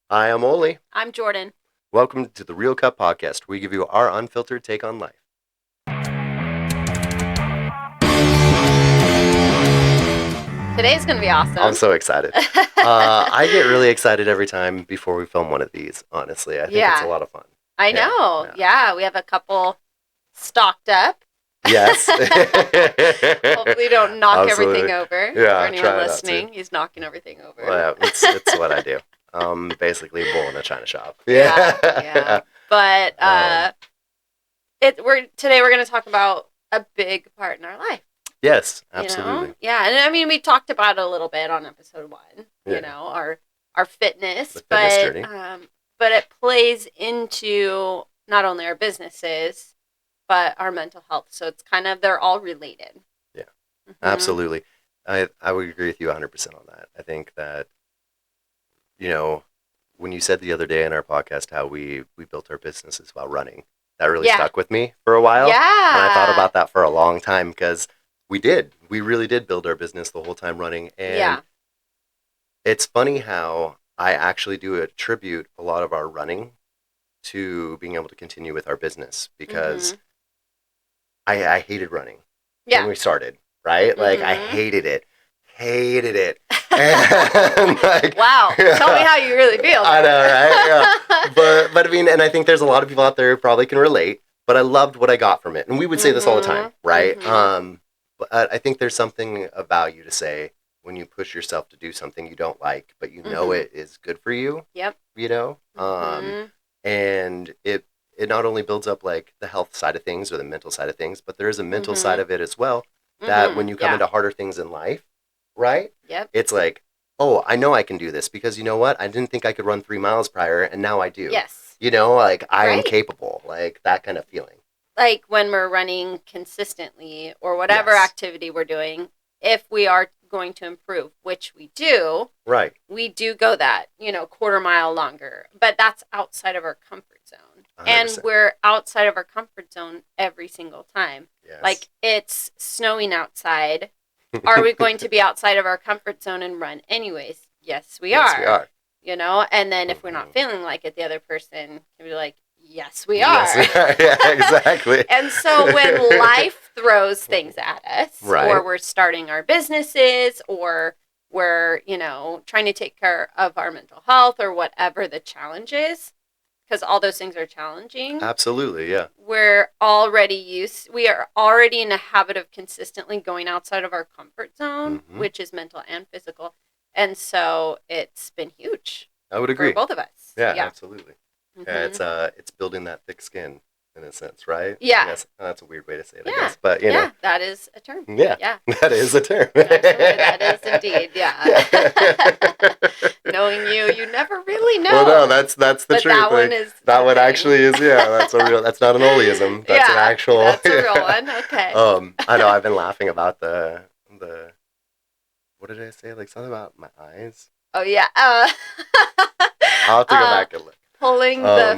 I am Oly. I'm Jordan. Welcome to the Real Cup Podcast. We give you our unfiltered take on life. Today's going to be awesome. I'm so excited. I get really excited every time before we film one of these, honestly. I think it's a lot of fun. I know. Yeah, we have a couple stocked up. Yes. Hopefully don't knock everything over. Yeah, for anyone listening, he's knocking everything over. Well, it's what I do. Basically a bull in a china shop. Yeah. But today we're going to talk about a big part in our life. Yes, absolutely. You know? Yeah, and I mean we talked about it a little bit on episode 1. Yeah. You know, our fitness, journey. But it plays into not only our businesses, but our mental health. So it's they're all related. Yeah, absolutely. I would agree with you 100% on that. I think that, when you said the other day in our podcast how we built our businesses while running, that really stuck with me for a while. Yeah. And I thought about that for a long time because we really did build our business the whole time running. And it's funny how I actually do attribute a lot of our running to being able to continue with our business because I hated running when we started, right? Like I hated it. And wow. Tell me how you really feel. I know, right? Yeah. But I mean, and I think there's a lot of people out there who probably can relate, but I loved what I got from it. And we would say this all the time, right? But I think there's something of value to say when you push yourself to do something you don't like, but you know it is good for you. Yep. And it not only builds up like the health side of things or the mental side of things, but there is a mental side of it as well. That when you come into harder things in life, right? Yep. It's like, oh, I know I can do this because you know what? I didn't think I could run 3 miles prior, and now I do. Yes. Like I am capable, like that kind of feeling. Like when we're running consistently or whatever activity we're doing, if we are going to improve, which we do, right? We do go that, quarter mile longer, but that's outside of our comfort zone. 100%. And we're outside of our comfort zone every single time. Yes. Like it's snowing outside. Are we going to be outside of our comfort zone and run anyways? Yes, we are. And then if we're not feeling like it, the other person can be like, yes, we are. Yeah, exactly. And so when life throws things at us, or we're starting our businesses, or we're, trying to take care of our mental health or whatever the challenge is, because all those things are challenging. Absolutely, yeah. We are already in a habit of consistently going outside of our comfort zone, which is mental and physical. And so it's been huge. I would agree. For both of us. Yeah. Absolutely. Yeah, it's building that thick skin in a sense, right? Yeah. Yes, that's a weird way to say it, I guess. But you know, that is a term. Yeah, that is a term. That is indeed, yeah. Knowing you never really know. Well, no, that's the truth. That one actually is. Yeah, that's not an Olyism. That's an actual. That's a real one. Okay. I know. I've been laughing about the. What did I say? Like something about my eyes. Oh yeah. I'll have to go back and look. Pulling the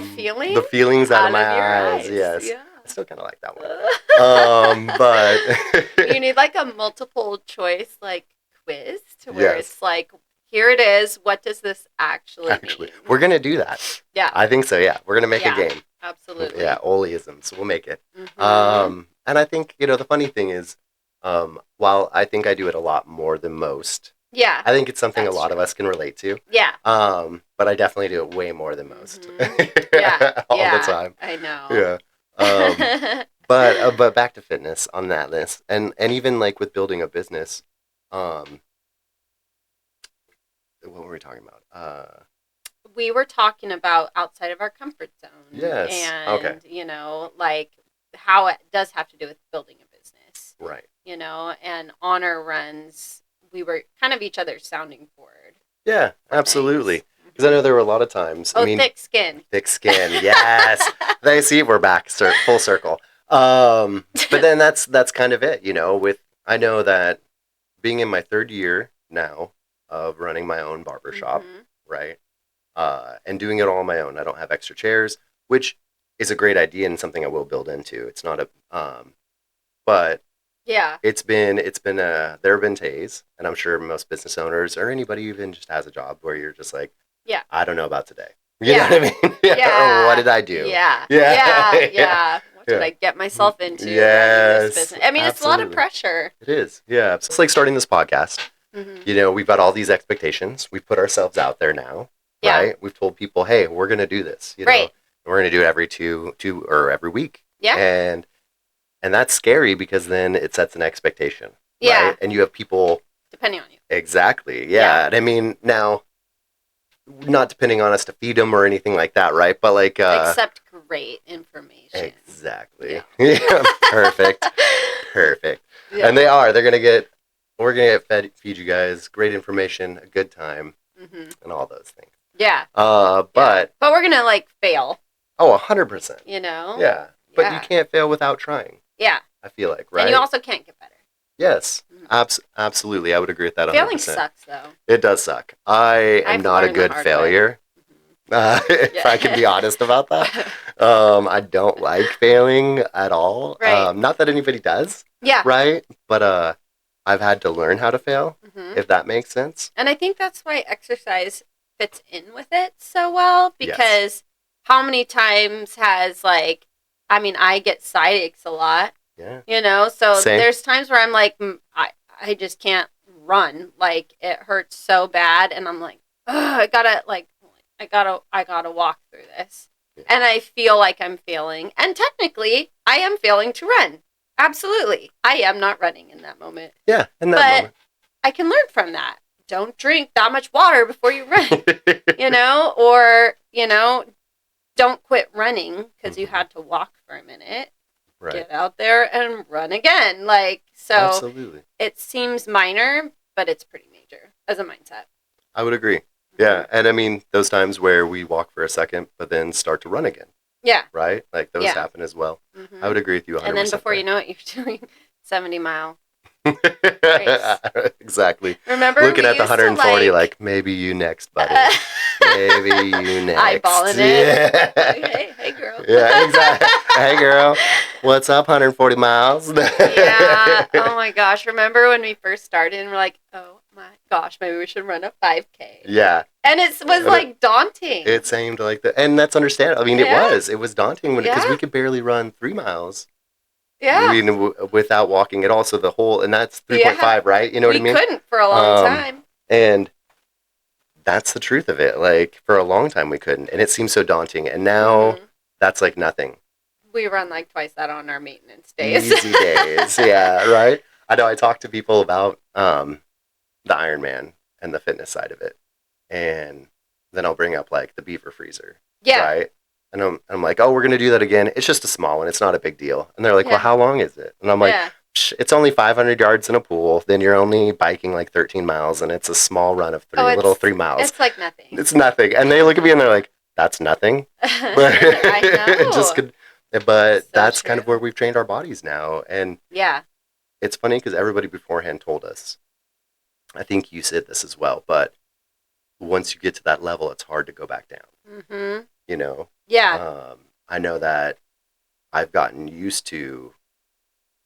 feelings out of my eyes. Yes. Yeah. I still kind of like that one. But you need like a multiple choice quiz to where it's like, here it is. What does this actually mean? We're gonna do that. Yeah. I think so. Yeah, we're gonna make a game. Absolutely. Yeah, Olyisms. We'll make it. And I think the funny thing is, while I think I do it a lot more than most. Yeah. I think it's something a lot of us can relate to. Yeah. But I definitely do it way more than most. Yeah. All the time. I know. Yeah. But back to fitness on that list. And even like with building a business, what were we talking about? We were talking about outside of our comfort zone. Yes. And, like how it does have to do with building a business. Right. And on our runs, we were kind of each other's sounding board. Yeah, absolutely. Because I know there were a lot of times. Thick skin. Thick skin, yes. They see we're back, full circle. But then that's kind of it, I know that being in my 3rd year now of running my own barbershop, right? And doing it all on my own. I don't have extra chairs, which is a great idea and something I will build into. It's not but yeah, there have been days, and I'm sure most business owners or anybody even just has a job where you're just like, Yeah. I don't know about today. You know what I mean? Yeah. Or what did I do? Yeah. What did I get myself into running this business? I mean, it's a lot of pressure. It is. Yeah. It's like starting this podcast. You know, we've got all these expectations. We've put ourselves out there now, right? We've told people, hey, we're going to do this. You know, we're going to do it every two or every week. Yeah. And that's scary because then it sets an expectation. Yeah. Right? And you have people depending on you. Exactly. Yeah. And I mean, now, not depending on us to feed them or anything like that, right? But like accept great information. Exactly. Yeah. Perfect. Yeah. And they're gonna get feed you guys great information, a good time, and all those things. Yeah. But we're gonna like fail. Oh, 100%. You know. Yeah. But you can't fail without trying. Yeah. I feel like, right? And you also can't get better. Yes, absolutely. I would agree with that 100%. Failing sucks, though. It does suck. I am not a good failure, if I can be honest about that. I don't like failing at all. Right. Not that anybody does. Yeah. Right? But I've had to learn how to fail, if that makes sense. And I think that's why exercise fits in with it so well, because how many times has, like, I mean, I get side aches a lot. Yeah. You know, so there's times where I'm like, I just can't run. Like, it hurts so bad, and I'm like, I gotta walk through this. Yeah. And I feel like I'm failing. And technically, I am failing to run. Absolutely. I am not running in that moment. Yeah, in that moment. I can learn from that. Don't drink that much water before you run, you know? Or, you know, don't quit running because you had to walk for a minute. Right. Get out there and run again. Like, so absolutely. It seems minor, but it's pretty major as a mindset. I would agree. Yeah. And I mean, those times where we walk for a second, but then start to run again. Yeah. Right? Like, those happen as well. I would agree with you 100%. And then before you know it, you're doing 70-mile Exactly. Remember, looking at the 140, like, maybe you next, buddy. Maybe you next. Eyeballing it. Yeah. Hey, girl. Yeah, exactly. Hey, girl. What's up, 140 miles? Yeah. Oh, my gosh. Remember when we first started and we're like, oh, my gosh, maybe we should run a 5K. Yeah. And it was, like, daunting. It seemed like that. And that's understandable. I mean, it was daunting because we could barely run 3 miles. Yeah. I mean, without walking at all. So the whole, and that's 3.5, right? You know what I mean? We couldn't for a long time. And that's the truth of it. Like, for a long time we couldn't. And it seems so daunting. And now that's like nothing. We run like twice that on our maintenance days. Easy days. Yeah, right? I know I talk to people about the Ironman and the fitness side of it. And then I'll bring up like the beaver freezer. Yeah. Right? And I'm like, oh, we're going to do that again. It's just a small one. It's not a big deal. And they're like, well, how long is it? And I'm like, it's only 500 yards in a pool. Then you're only biking like 13 miles. And it's a small run of 3 miles. It's like nothing. It's nothing. And they look at me and they're like, that's nothing. I know. But so that's kind of where we've trained our bodies now. And it's funny because everybody beforehand told us, I think you said this as well, but once you get to that level, it's hard to go back down. Mm-hmm. You know? Yeah. I know that I've gotten used to,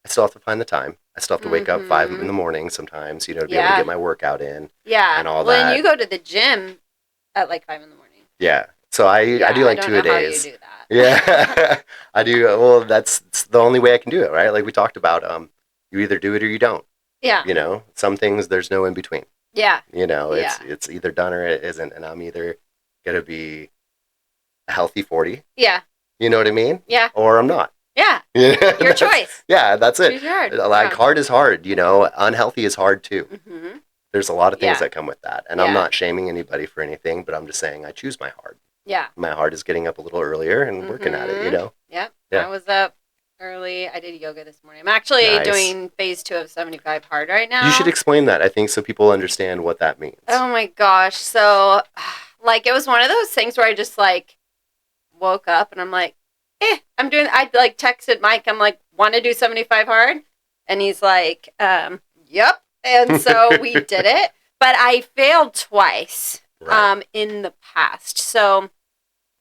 I still have to find the time. I still have to wake up 5 in the morning sometimes, you know, to be able to get my workout in. Yeah. And all that. Well, and you go to the gym at like 5 in the morning. Yeah. So I do like 2 a days. How you do that. Yeah. I do. Well, that's the only way I can do it, right? Like we talked about, you either do it or you don't. Yeah. You know, some things there's no in between. Yeah. You know, it's either done or it isn't. And I'm either going to be a healthy 40. Yeah. You know what I mean? Yeah. Or I'm not. Yeah. Your choice. Yeah, that's it. It's hard. Like hard is hard, you know. Unhealthy is hard too. Mm-hmm. There's a lot of things that come with that. And I'm not shaming anybody for anything, but I'm just saying I choose my hard. Yeah. My heart is getting up a little earlier and working at it, you know? Yeah. I was up early. I did yoga this morning. I'm actually doing phase 2 of 75 hard right now. You should explain that, I think, so people understand what that means. Oh my gosh. So, like, it was one of those things where I just, like, woke up and I'm like, I, like, texted Mike. I'm like, want to do 75 hard? And he's like, yep. And so we did it. But I failed twice. Right. In the past. So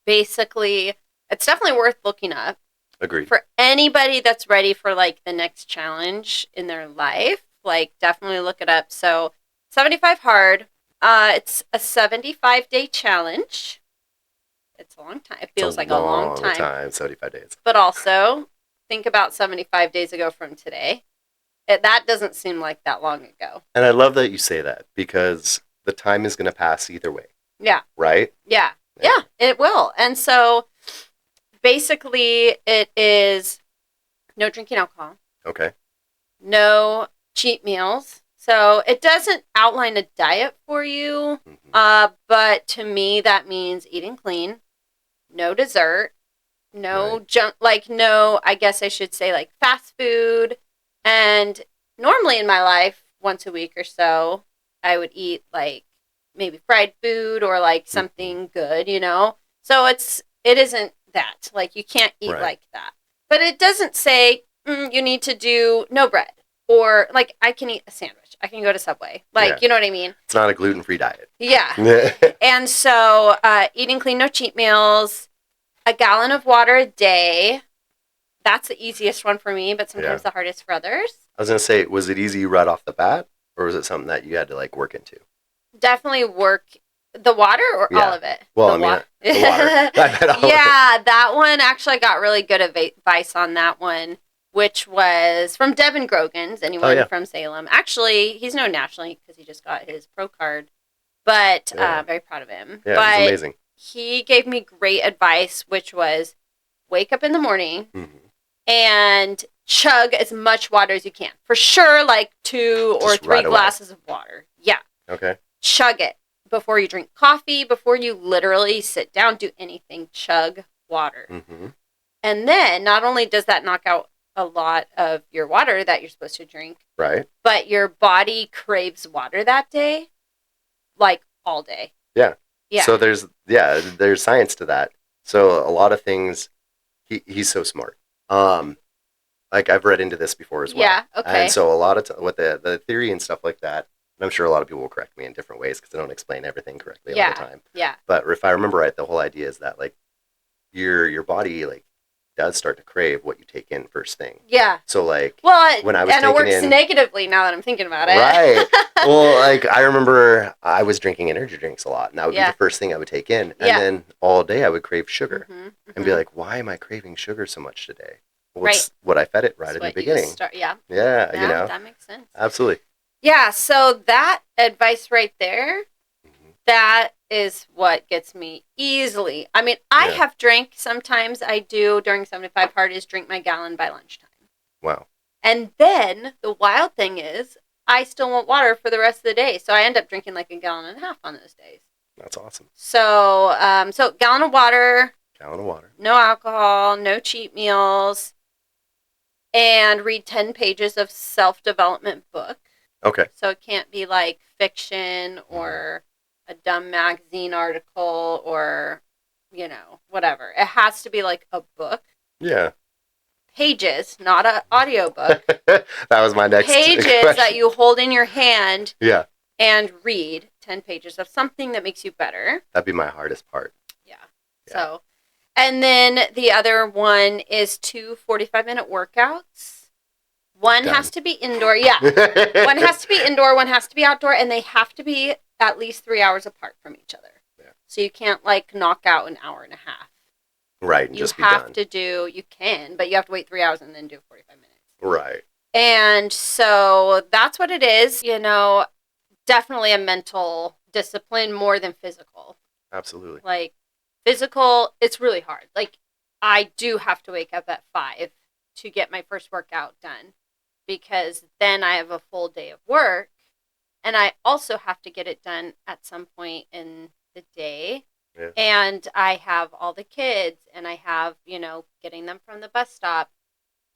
basically, it's definitely worth looking up. Agreed. For anybody that's ready for like the next challenge in their life, like definitely look it up. So 75 hard, It's a 75-day challenge. It's a long time. It feels like a long time. 75 days. But also, think about 75 days ago from today. That doesn't seem like that long ago. And I love that you say that because the time is going to pass either way. Yeah. Right? Yeah. Yeah, it will. And so basically it is no drinking alcohol. Okay. No cheat meals. So it doesn't outline a diet for you. But to me that means eating clean, no dessert, no junk, like no, I guess I should say like fast food. And normally in my life, once a week or so, I would eat like maybe fried food or like something good, you know? So it isn't that. Like you can't eat like that. But it doesn't say you need to do no bread or like I can eat a sandwich. I can go to Subway. Like, you know what I mean? It's not a gluten-free diet. Yeah. And so eating clean, no cheat meals, a gallon of water a day. That's the easiest one for me, but sometimes the hardest for others. I was going to say, was it easy right off the bat? Or was it something that you had to like work into? Definitely work the water or all of it? Well, the water. That one actually I got really good advice on that one, which was from Devin Grogan's, anyone from Salem. Actually, he's known nationally because he just got his pro card, but very proud of him. Yeah, but he's amazing. He gave me great advice, which was wake up in the morning and chug as much water as you can. For sure, like 2 or 3 glasses of water. Yeah. Okay. Chug it before you drink coffee, before you literally sit down, do anything, chug water. And then not only does that knock out a lot of your water that you're supposed to drink, but your body craves water that day, like all day. Yeah. So there's science to that. So a lot of things, he's so smart. Like I've read into this before as well. Yeah. Okay. And so a lot of with the theory and stuff like that. I'm sure a lot of people will correct me in different ways because I don't explain everything correctly all the time. Yeah. But if I remember right, the whole idea is that like your body like does start to crave what you take in first thing. Yeah. So like when I was and it works negatively now that I'm thinking about it. Right. Well, like I remember I was drinking energy drinks a lot, and that would be the first thing I would take in, and then all day I would crave sugar and be like, "Why am I craving sugar so much today?" Well, it's what I fed it right in the beginning. Yeah, you know that makes sense. Absolutely. Yeah, so that advice right there, that is what gets me easily. I mean, I have drank, sometimes I do during 75 parties, drink my gallon by lunchtime. Wow. And then the wild thing is, I still want water for the rest of the day. So I end up drinking like a gallon and a half on those days. That's awesome. So, gallon of water. Gallon of water. No alcohol, no cheat meals. And read 10 pages of self-development book. Okay. So it can't be like fiction or a dumb magazine article or, you know, whatever. It has to be like a book. Yeah. Pages, not an audiobook. That was my next pages question. that you hold in your hand. Yeah. And read 10 pages of something that makes you better. That'd be my hardest part. Yeah. So, and then the other one is 2 45-minute workouts. One has to be indoor. Yeah. One has to be indoor, one has to be outdoor, and they have to be at least 3 hours apart from each other. Yeah. So you can't like knock out an hour and a half. Right. And just be done. You can, but you have to wait 3 hours and then do 45 minutes. Right. And so that's what it is. You know, definitely a mental discipline more than physical. Absolutely. Like physical, it's really hard. Like I do have to wake up at 5 to get my first workout done because then I have a full day of work and I also have to get it done at some point in the day. Yeah. And I have all the kids and I have, you know, getting them from the bus stop.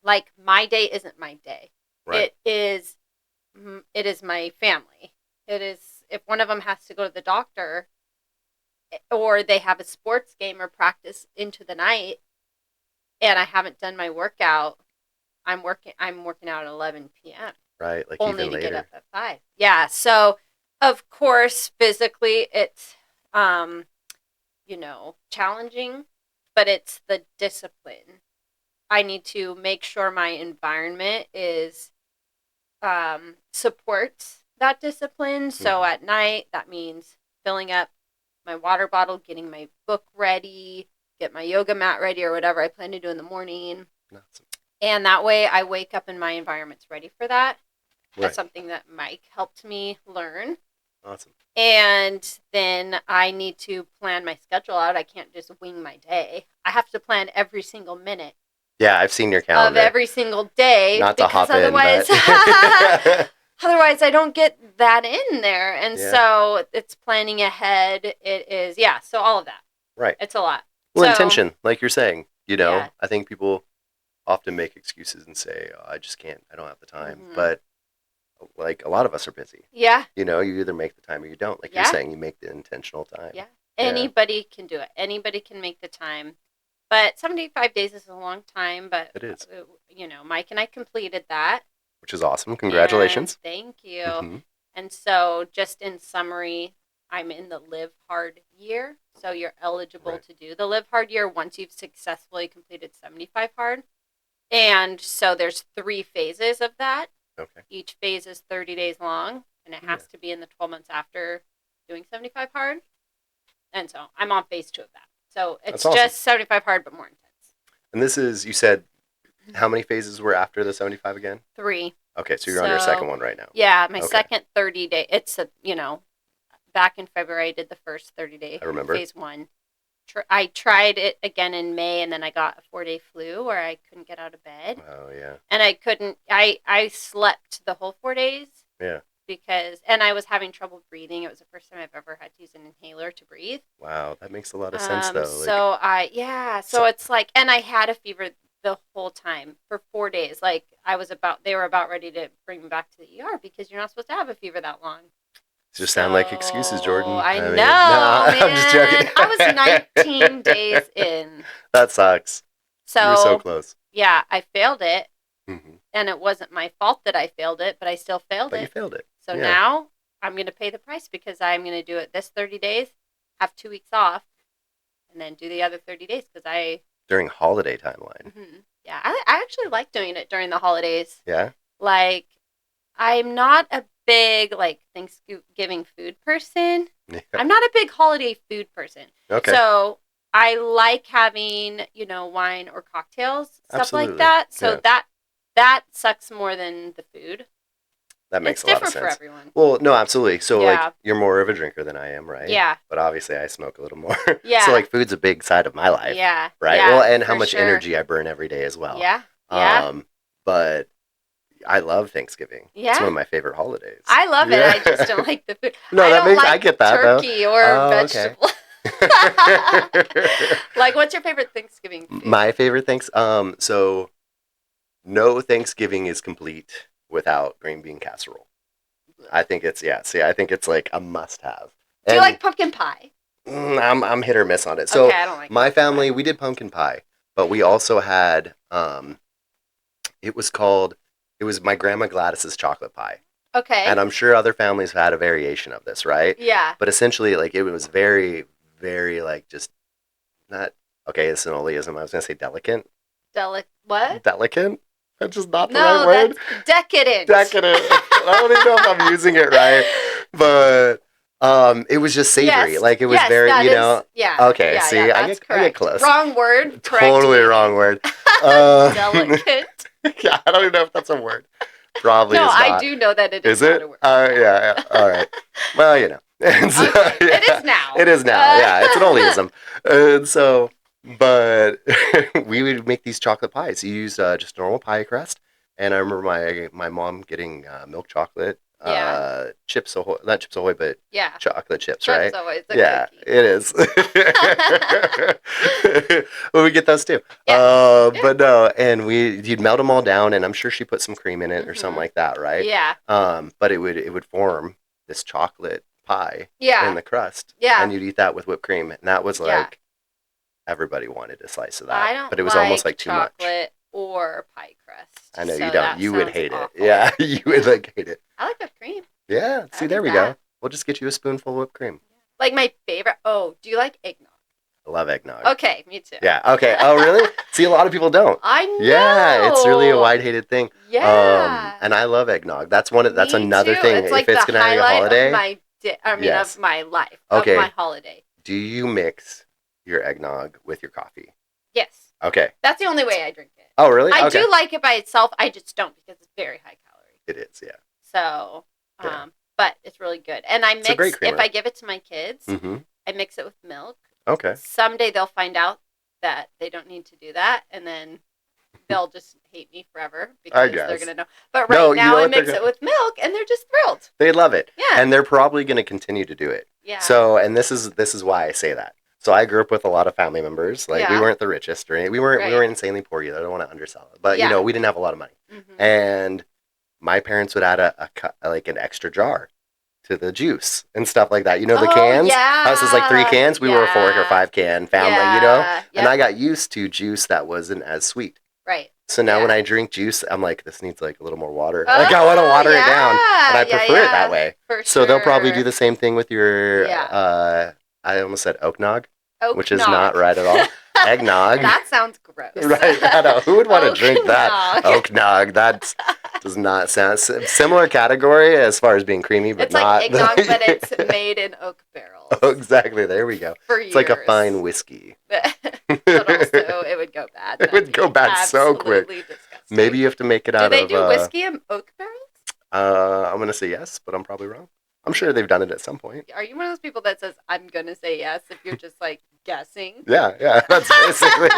Like my day isn't my day. Right. It is my family. It is if one of them has to go to the doctor or they have a sports game or practice into the night and I haven't done my workout, I'm working out at 11 p.m. Right, like only even to later. get up at 5. Yeah, so of course physically it's you know, challenging, but it's the discipline. I need to make sure my environment is supports that discipline. So at night, that means filling up my water bottle, getting my book ready, get my yoga mat ready or whatever I plan to do in the morning. Awesome. And that way I wake up and my environment's ready for that. Right. That's something that Mike helped me learn. Awesome. And then I need to plan my schedule out. I can't just wing my day. I have to plan every single minute. Yeah, I've seen your calendar. Of every single day. Not to hop otherwise, in, but... otherwise I don't get that in there. And so it's planning ahead. It is, so all of that. Right. It's a lot. Well, intention, like you're saying, Yeah. I think people often make excuses and say, oh, I just can't, I don't have the time. Mm-hmm. But like a lot of us are busy. Yeah. You either make the time or you don't. Like you're saying, you make the intentional time. Yeah. Anybody can do it. Anybody can make the time. But 75 days is a long time, but it is. Mike and I completed that. Which is awesome. Congratulations. And thank you. Mm-hmm. And so just in summary, I'm in the Live Hard year. So you're eligible to do the Live Hard year once you've successfully completed 75 hard. And so there's 3 phases of that. Okay. Each phase is 30 days long, and it has to be in the 12 months after doing 75 hard. And so I'm on phase 2 of that. So it's just 75 hard, but more intense. And this is, you said, how many phases were after the 75 again? 3. Okay, so you're on your second one right now. Yeah, my second 30-day. It's, back in February, I did the first 30-day. I remember. Phase 1. I tried it again in May, and then I got a 4-day flu where I couldn't get out of bed. Oh, yeah. And I couldn't, I slept the whole 4 days. Yeah. And I was having trouble breathing. It was the first time I've ever had to use an inhaler to breathe. Wow, that makes a lot of sense, though. So it's like, and I had a fever the whole time for 4 days. Like they were about ready to bring me back to the ER because you're not supposed to have a fever that long. Just sound like excuses, Jordan. I know, no, man. I'm just joking. I was 19 days in. That sucks. So you were so close. Yeah, I failed it. Mm-hmm. And it wasn't my fault that I failed it, but I still failed it. But you failed it. So now I'm going to pay the price because I'm going to do it this 30 days, have 2 weeks off, and then do the other 30 days because during holiday timeline. Mm-hmm. Yeah, I actually like doing it during the holidays. Yeah? Like, I'm not a big, Thanksgiving food person. Yeah. I'm not a big holiday food person. Okay. So I like having, wine or cocktails, stuff like that. So that sucks more than the food. That makes a lot of sense. It's different for everyone. Well, no, absolutely. So, you're more of a drinker than I am, right? Yeah. But obviously, I smoke a little more. Yeah. So, food's a big side of my life. Yeah. Right? Yeah, well, and how much energy I burn every day as well. Yeah. Yeah. But I love Thanksgiving. Yeah. It's one of my favorite holidays. I love it. I just don't like the food. No, I get that, turkey though. Or vegetable. Okay. What's your favorite Thanksgiving food? My favorite so no Thanksgiving is complete without green bean casserole. I think it's like a must-have. Do you like pumpkin pie? I'm hit or miss on it. So I don't like my family, we did pumpkin pie, but we also had it was my grandma Gladys's chocolate pie. Okay. And I'm sure other families have had a variation of this, right? Yeah. But essentially, it was very, very, just not, okay, it's an Olyism. I was going to say delicate. What? Delicate? That's just not the right word. No, that's decadent. Decadent. I don't even know if I'm using it right. But it was just savory. Yes. It was very, yeah. Okay, yeah, see, yeah, I get close. Wrong word. Totally wrong word. Delicate. Yeah, I don't even know if that's a word. Probably no, is not. I do know that it is. Is it? Not a word. Yeah. All right. Well, And so, okay. It is now. It is now. Yeah, it's an Olyism. And so, but we would make these chocolate pies. You use just normal pie crust. And I remember my mom getting milk chocolate. Chips Ahoy, not Chips Ahoy, but chocolate chips, right? Chips Ahoy, cookie. It is. Well, we get those too. Yeah. But no, and you'd melt them all down, and I'm sure she put some cream in it or something like that, right? Yeah. But it would form this chocolate pie in the crust. Yeah. And you'd eat that with whipped cream, and that was everybody wanted a slice of that. I don't but it was almost too much. Chocolate or pie crust. I know you don't. You would hate awful. it. Yeah, you would hate it. I like whipped cream. Yeah. See, there we go. We'll just get you a spoonful of whipped cream. My favorite. Oh, do you like eggnog? Love eggnog. Okay, me too. Yeah. Okay. Oh, really? See, a lot of people don't. I know. Yeah, it's really a wide-hated thing. Yeah. And I love eggnog. That's that's Me another too. thing. It's like if it's the gonna be a highlight holiday, of my of my life, okay. of my holiday. Do you mix your eggnog with your coffee? Yes. Okay. That's the only way I drink it. Oh, really? I do like it by itself. I just don't because it's very high calorie. It is, yeah. So, but it's really good. And I mix, if I give it to my kids, I mix it with milk. Okay. Someday they'll find out that they don't need to do that, and then they'll just hate me forever because they're going to know. But now I mix it with milk, and they're just thrilled. They love it. Yeah. And they're probably going to continue to do it. Yeah. So, and this is why I say that. So I grew up with a lot of family members. Like we weren't the richest or anything. We weren't insanely poor either. I don't want to undersell it. But, we didn't have a lot of money. And my parents would add an extra jar to the juice and stuff like that. You know, the cans? Yeah. Us is like 3 cans. We were a 4 or 5 can family, you know? And I got used to juice that wasn't as sweet. Right. So now when I drink juice, I'm like, this needs like a little more water. Like I want to water it down. And I prefer it that way. So they'll probably do the same thing with your, I almost said oak-nog, which is not right at all. Eggnog. That sounds gross. Right. I know. Who would want to drink that? Oak-nog. That does not sound similar category as far as being creamy, but it's not. It's like eggnog, but it's made in oak barrels. Oh, exactly. There we go. It's like a fine whiskey. But also, it would go bad. It would go bad so quick. Disgusting. Maybe you have to make it out of... Do they do whiskey in oak barrels? I'm going to say yes, but I'm probably wrong. I'm sure they've done it at some point. Are you one of those people that says, I'm going to say yes, if you're just like guessing? Yeah. That's basically...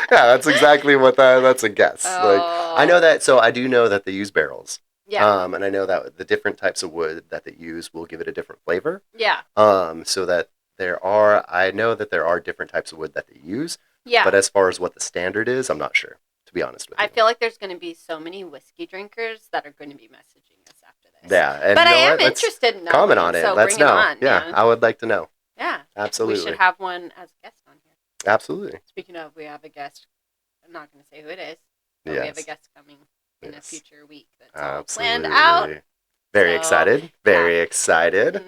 that's exactly what that's a guess. Oh. Like, I know that... So I do know that they use barrels. Yeah. And I know that the different types of wood that they use will give it a different flavor. Yeah. So that I know that there are different types of wood that they use. Yeah. But as far as what the standard is, I'm not sure, to be honest with you. I feel like there's going to be so many whiskey drinkers that are going to be messaging us after this. Yeah. But I am interested in knowing. Comment on it. So Let's bring know. It on, yeah, I would like to know. Yeah. Absolutely. We should have one as a guest on here. Absolutely. Speaking of, we have a guest. I'm not going to say who it is. But we have a guest coming in a future week that's all planned out. Very excited. Very excited.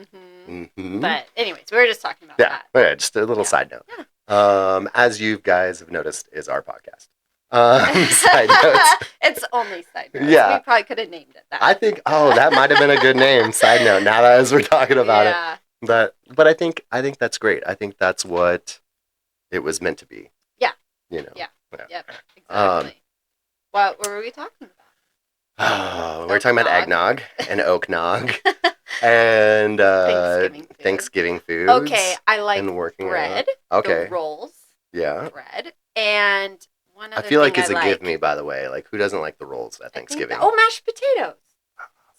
But anyways, we were just talking about that. Yeah, just a little side note. Yeah. As you guys have noticed, is our podcast. Side notes. It's only side notes. Yeah. We probably could have named it that. I think, that might have been a good name. Side note. Now that as we're talking about it. But I think that's great. I think that's what it was meant to be. Yeah. You know. Yeah. Yep. Exactly. What were we talking about? We're talking about eggnog and oak-nog and Thanksgiving foods. Okay, I like bread. Okay. The rolls. Yeah. Bread. And one other I feel like thing it's a give me, by the way. Like, who doesn't like the rolls at Thanksgiving? Mashed potatoes.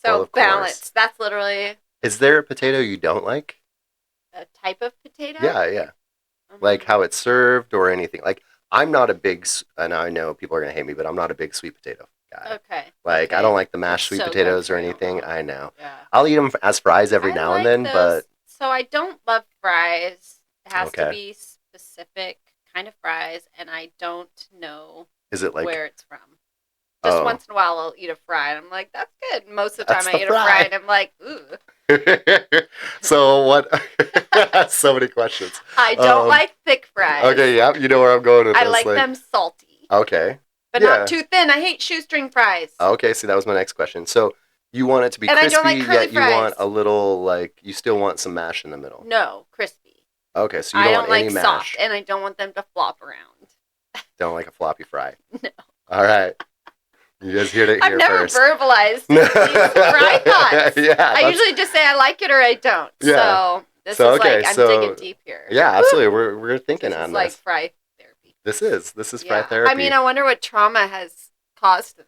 So balanced. That's literally... Is there a potato you don't like? A type of potato? Yeah. Like how it's served or anything. Like, I'm not a big... And I know people are going to hate me, but I'm not a big sweet potato guy. Okay. Like, I don't like the mashed sweet potatoes or anything. I know. Yeah. I'll eat them as fries every now and then, but... So I don't love fries. It has to be specific kind of fries, and I don't know where it's from. Just once in a while, I'll eat a fry, and I'm like, that's good. Most of the time, I eat a fry, and I'm like, ooh. So what? So many questions. I don't like thick fries. Okay, yeah, you know where I'm going with this. I like them salty. Okay. But not too thin. I hate shoestring fries. Okay, see, that was my next question. So you want it to be crispy, I don't like curly yet fries. You want a little, like, you still want some mash in the middle. No, crispy. Okay, so you don't want any mash. I don't like soft, and I don't want them to flop around. Don't like a floppy fry. No. All right. You guys heard it here first. I've never verbalized these fry thoughts. I usually just say I like it or I don't. Yeah. So this is like, I'm digging deep here. Yeah, absolutely. We're thinking on this. This is like fry therapy. This is fry therapy. I mean, I wonder what trauma has caused this.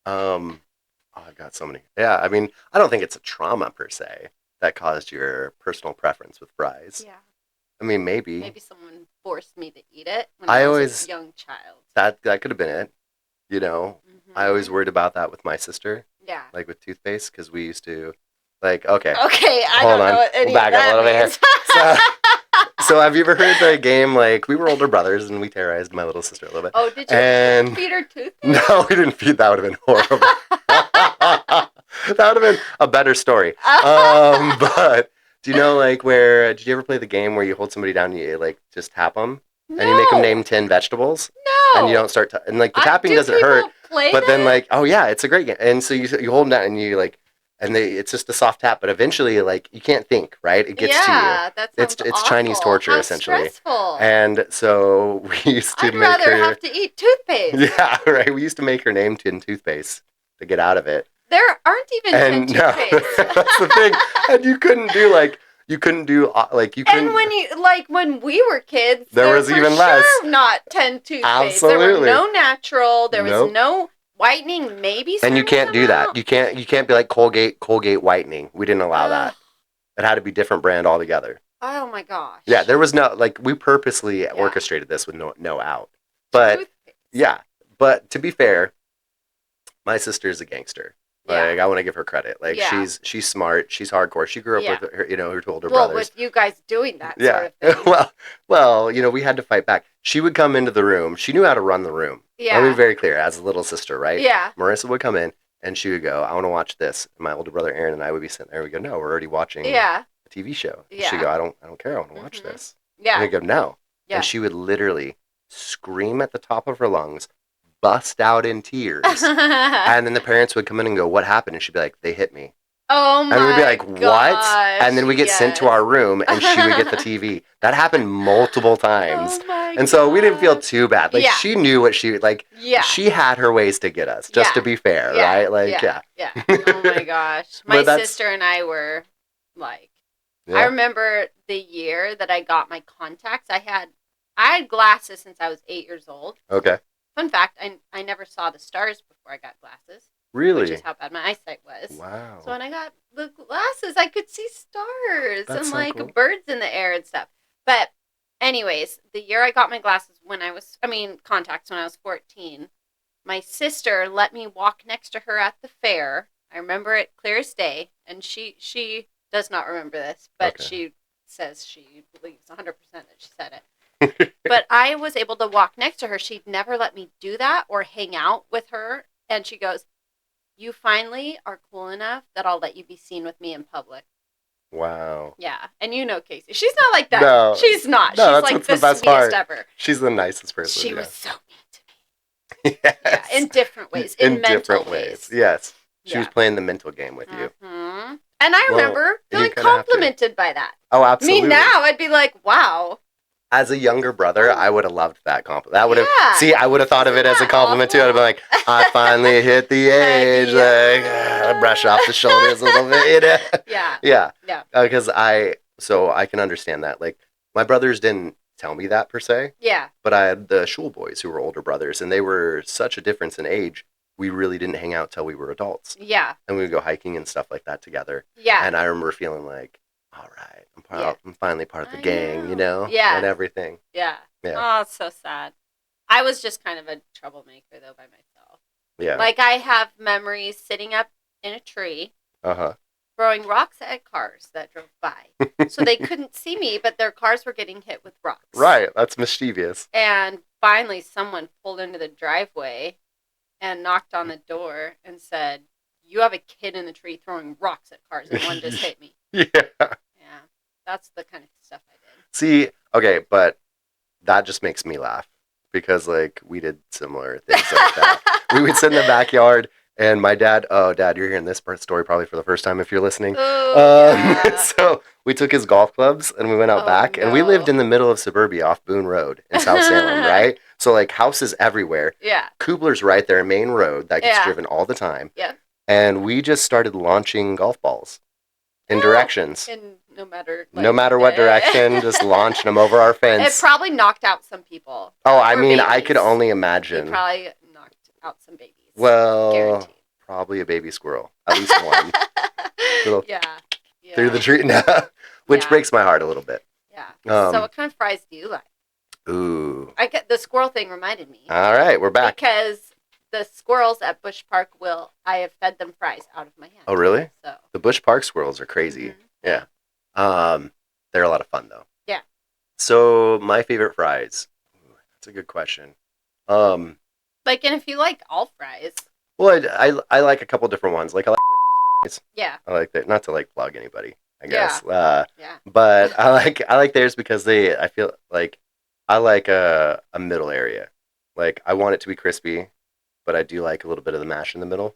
I've got so many. Yeah, I mean, I don't think it's a trauma per se that caused your personal preference with fries. Yeah. I mean, maybe. Maybe someone forced me to eat it when I was a young child. That could have been it. You know, I always worried about that with my sister. Yeah. Like with toothpaste, because we used to, like, okay. Okay, I don't know what any of that means. So have you ever heard the game, like, we were older brothers and we terrorized my little sister a little bit. Oh, did you feed her toothpaste? No, we didn't feed. That would have been horrible. That would have been a better story. But Do you know, like, where, did you ever play the game where you hold somebody down and you, like, just tap them? No. And you make them name 10 vegetables? No. And you don't start, and, like, the tapping doesn't hurt. But that? then, like, oh, yeah, it's a great game. And so you hold them down and you, like, and it's just a soft tap, but eventually, like, you can't think, right? It gets to you. Yeah, that sounds It's awful. Chinese torture, How essentially. stressful. And so we used to I'd rather have to eat toothpaste. Yeah, right. We used to make her name 10 toothpaste to get out of it. There aren't even 10 toothpaste. That's the thing. And you couldn't do, like, And when we were kids, there was even less. Not 10 toothpaste. Absolutely. There were no natural. There was no whitening. Maybe. And you can't do that. You can't be like Colgate whitening. We didn't allow that. It had to be different brand altogether. Oh my gosh. Yeah, there was no, like, we purposely orchestrated this with no out. But toothpaste. Yeah, but to be fair, my sister's a gangster. Like, I want to give her credit. Like, she's smart. She's hardcore. She grew up with her, her two older brothers. With you guys doing that sort of thing. well, we had to fight back. She would come into the room. She knew how to run the room. Yeah. Let me be very clear, as a little sister, right? Yeah. Marissa would come in, and she would go, I want to watch this. And my older brother, Aaron, and I would be sitting there. We go, no, we're already watching a TV show. Yeah. She'd go, I don't care. I want to watch this. Yeah. And we'd go, no. Yeah. And she would literally scream at the top of her lungs, bust out in tears. And then the parents would come in and go, what happened? And she'd be like, they hit me. Oh my And we'd be like, what? gosh, And then we get sent to our room and she would get the TV. That happened multiple times. Oh my and so we didn't feel too bad. Like, she knew what she, like, yeah. she had her ways to get us, just to be fair, right? Like, yeah. Oh my gosh. My sister and I were like, I remember the year that I got my contacts. I had glasses since I was 8 years old. Okay. Fun fact, I never saw the stars before I got glasses. Really? Which is how bad my eyesight was. Wow. So when I got the glasses, I could see stars and so like cool. birds in the air and stuff. But anyways, the year I got my glasses contacts when I was 14, my sister let me walk next to her at the fair. I remember it clear as day. And she does not remember this, but she says she believes 100% that she said it. But I was able to walk next to her. She'd never let me do that or hang out with her. And she goes, you finally are cool enough that I'll let you be seen with me in public. Wow. Yeah. And Casey. She's not like that. No. She's not. No, she's like the best sweetest part. ever. She's the nicest person. She was so mean to me. Yes. Yeah, in different ways. In mental different ways. Yes. She was playing the mental game with you. Mm-hmm. And I remember feeling complimented by that. Oh, absolutely. Me now, I'd be like, wow. As a younger brother, I would have loved that compliment. That would have. See, I would have thought of it as a compliment too. I'd have been like, I finally hit the age. Like, brush off the shoulders a little bit. Yeah. Because I can understand that. Like, my brothers didn't tell me that per se. Yeah. But I had the Schul boys who were older brothers, and they were such a difference in age. We really didn't hang out till we were adults. Yeah. And we would go hiking and stuff like that together. Yeah. And I remember feeling like, all right, I'm finally part of the gang, Yeah. And everything. Yeah. Oh, it's so sad. I was just kind of a troublemaker, though, by myself. Yeah. Like, I have memories sitting up in a tree. Throwing rocks at cars that drove by. So they couldn't see me, but their cars were getting hit with rocks. Right. That's mischievous. And finally, someone pulled into the driveway and knocked on the door and said, you have a kid in the tree throwing rocks at cars and one just hit me. Yeah. That's the kind of stuff I did. See, okay, but that just makes me laugh because, like, we did similar things like that. We would sit in the backyard and my dad, Dad, you're hearing this story probably for the first time if you're listening. So we took his golf clubs and we went out back and we lived in the middle of suburbia off Boone Road in South Salem, right? So, like, houses everywhere. Yeah. Kubler's right there, main road that gets driven all the time. Yeah. And we just started launching golf balls in directions. And no matter what direction, just launching them over our fence. It probably knocked out some people. Oh, I mean, babies. I could only imagine. It probably knocked out some babies. Well, guaranteed. Probably a baby squirrel, at least one. Yeah. Through the tree, which breaks my heart a little bit. Yeah. So what kind of fries do you like? Ooh. The squirrel thing reminded me. All right, we're back. Because the squirrels at Bush Park I have fed them fries out of my hand. Oh, really? So the Bush Park squirrels are crazy. Mm-hmm. Yeah. They're a lot of fun though. Yeah. So my favorite fries. That's a good question. And if you like all fries. Well, I like a couple different ones. Like I like Wendy's fries. Yeah. I like that. Not to like plug anybody. I guess. Yeah. But I like theirs because I feel like I like a middle area. Like I want it to be crispy, but I do like a little bit of the mash in the middle.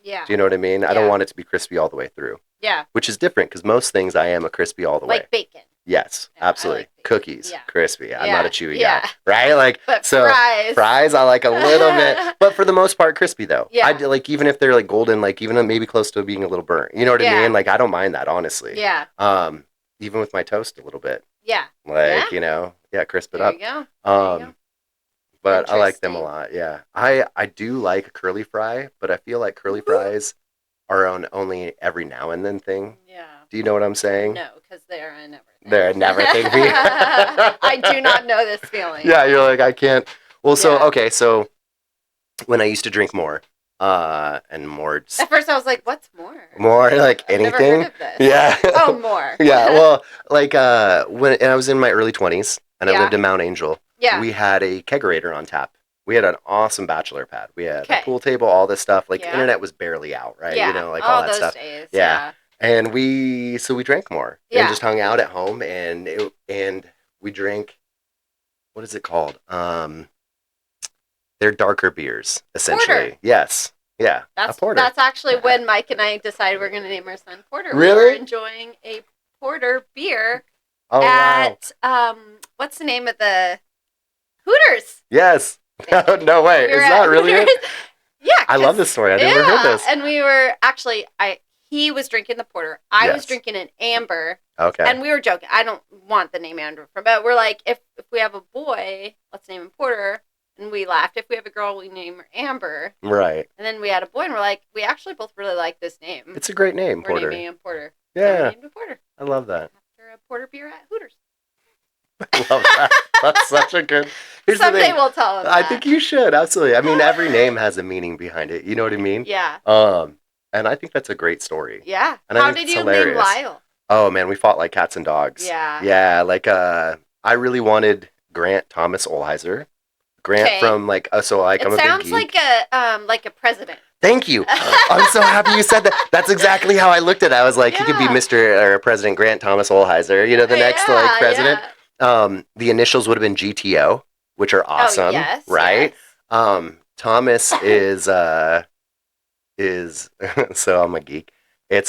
Yeah. Do you know what I mean? I don't want it to be crispy all the way through. Yeah. Which is different because most things I am a crispy all the way. Like bacon. Yes, Yeah, absolutely. like Cookies, crispy. I'm not a chewy guy, right? But fries I like a little bit, but for the most part, crispy though. Yeah. I do, like even if they're like golden, like even maybe close to being a little burnt. You know what I mean? Like I don't mind that honestly. Yeah. Even with my toast a little bit. Yeah. Like crisp it up. There you go. But I like them a lot. Yeah, I do like a curly fry, but I feel like curly fries are only every now and then thing. Yeah. Do you know what I'm saying? No, because they're a never thing. They're a never thing for you. I do not know this feeling. Yeah, you're like, I can't. Well, so when I used to drink more, and more. At first I was like, what's more? More, like I've anything? Never heard of this. Yeah. Oh, more. Yeah, well, like, when I was in my early 20s, and I lived in Mount Angel, we had a kegerator on tap. We had an awesome bachelor pad. We had a pool table, all this stuff. Like, the internet was barely out, right? Yeah. You know, like all that those stuff. Days. Yeah. And we drank more. Yeah. And just hung out at home, and we drank, what is it called? They're darker beers, essentially. Porter. Yes. Yeah. That's a porter. That's actually when Mike and I decided we're going to name our son Porter. Really? We were enjoying a porter beer at what's the name of the Hooters? Yes. No way. Is that really it? Yeah. I love this story. I never heard this. And we were actually he was drinking the porter. I was drinking an amber. Okay. And we were joking. I don't want the name amber, but we're like, if we have a boy, let's name him Porter. And we laughed. If we have a girl, we name her Amber. Right. And then we had a boy, and we're like, we actually both really like this name. It's a great name, Porter. We're naming him Porter. Yeah. So we named him Porter. I love that. After a porter beer at Hooters. I love that. That's such a good... Someday we'll tell him that. I think you should, absolutely. I mean, every name has a meaning behind it. You know what I mean? Yeah. And I think that's a great story. Yeah. And How did you name Lyle? Oh, man, we fought like cats and dogs. Yeah. Yeah, like, I really wanted Grant Thomas Olheiser. Grant from like so like I'm a big geek. It sounds like a president. Thank you. I'm so happy you said that. That's exactly how I looked at it. I was like, he could be Mr. or President Grant Thomas Olheiser, you know, the next like president. Yeah. The initials would have been GTO, which are awesome, right? Yes. Thomas is so I'm a geek. It's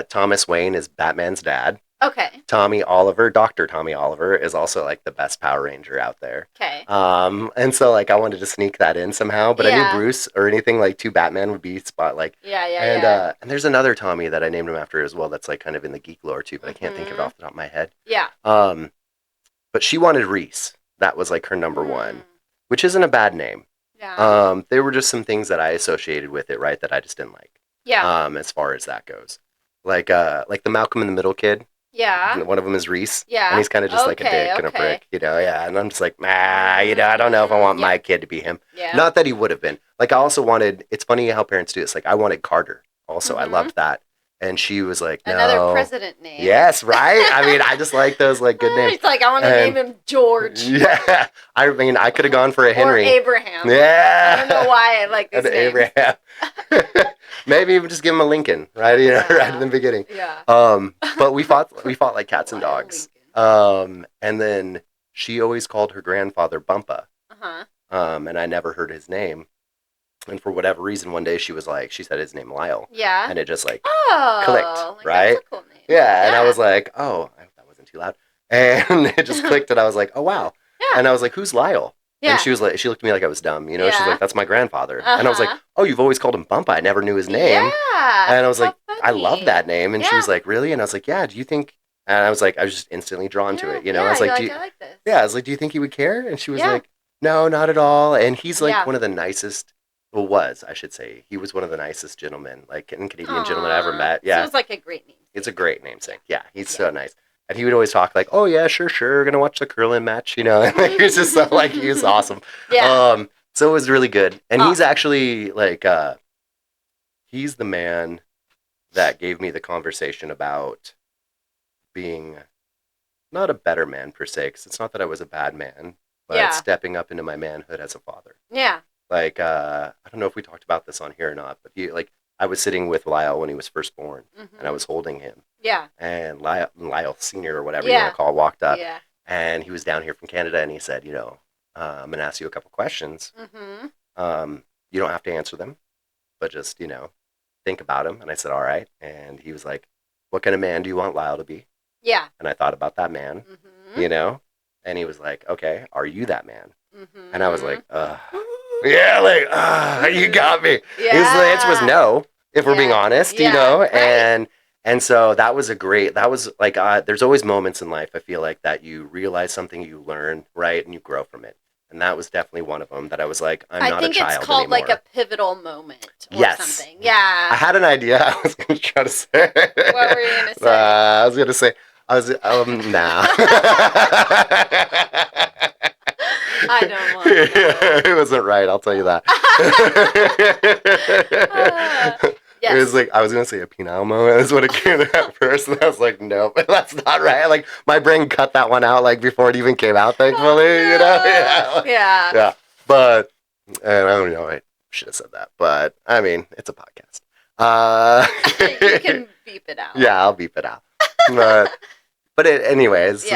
Thomas Wayne is Batman's dad. Okay. Dr. Tommy Oliver is also like the best Power Ranger out there. Okay. And so like I wanted to sneak that in somehow, but I knew Bruce or anything like two Batman would be spot like. And there's another Tommy that I named him after as well. That's like kind of in the geek lore too, but I can't think of it off the top of my head. Yeah. But she wanted Reese. That was like her number one, which isn't a bad name. Yeah. There were just some things that I associated with it, right, that I just didn't like. Yeah. As far as that goes, like the Malcolm in the Middle kid. Yeah. One of them is Reese. Yeah. And he's kind of just like a dick and a prick, you know? Yeah. And I'm just like, I don't know if I want my kid to be him. Yeah. Not that he would have been. Like, I also wanted, it's funny how parents do this. Like, I wanted Carter also. I loved that. And she was like, no. Another president name. Yes, right? I mean, I just like those, like, good names. It's like, I want to name him George. Yeah. I mean, I could have gone for a Henry. Or Abraham. Yeah. I don't know why I like these names. Abraham. Maybe even just give him a Lincoln, right? You know, right in the beginning. Yeah. But we fought like cats and dogs. And then she always called her grandfather Bumpa. Uh-huh. And I never heard his name. And for whatever reason, one day she said his name Lyle. Yeah. And it just like clicked, like, right? That's a cool name. Yeah. And I was like, oh, I hope that wasn't too loud. And it just clicked, and I was like, oh wow. Yeah. And I was like, who's Lyle? Yeah. And she was like, she looked at me like I was dumb, you know. She's like, that's my grandfather. And I was like, oh, you've always called him Bumpa. I never knew his name. Yeah. And I was like, funny. I love that name. And she was like, really? And I was like, yeah. Do you think? And I was like, I was just instantly drawn to it, you know. I was like, I like this. Yeah. I was like, do you think he would care? And she was like, no, not at all. And he's like one of the nicest. Well, I should say, he was one of the nicest gentlemen, like Canadian gentlemen I ever met. Yeah. So it was like a great name. It's a great namesake. Yeah. He's so nice. And he would always talk like, oh, yeah, sure. Gonna watch the curling match, you know. And like, he was just so, like, he was awesome. Yeah. So it was really good. And he's actually, like, he's the man that gave me the conversation about being not a better man, per se, because it's not that I was a bad man, but stepping up into my manhood as a father. Yeah. Like, I don't know if we talked about this on here or not, but I was sitting with Lyle when he was first born, Mm-hmm. and I was holding him. Yeah. And Lyle Senior or whatever you want to call it, walked up, Yeah. and he was down here from Canada, and he said, I'm gonna ask you a couple questions. Mm-hmm. You don't have to answer them, but just think about them. And I said, all right. And he was like, what kind of man do you want Lyle to be? Yeah. And I thought about that man, and he was like, okay, are you that man? Mm-hmm. And I was like, yeah, like, you got me. Yeah. The answer was no, if we're being honest, right. and so that was like, there's always moments in life, I feel like, that you realize something, you learn, right, and you grow from it. And that was definitely one of them that I was like, I'm not a child anymore. I think it's called like a pivotal moment or something. Yeah. I had an idea I was going to try to say. What were you going to say? I was going to say, nah. I don't want to. It wasn't right, I'll tell you that. Yes. It was like, I was going to say a penile moment is what it came to at first, and I was like, no, that's not right. Like, my brain cut that one out, like, before it even came out, thankfully, Yeah. But, and I don't know, I should have said that, but, I mean, it's a podcast. You can beep it out. Yeah, I'll beep it out. But anyways,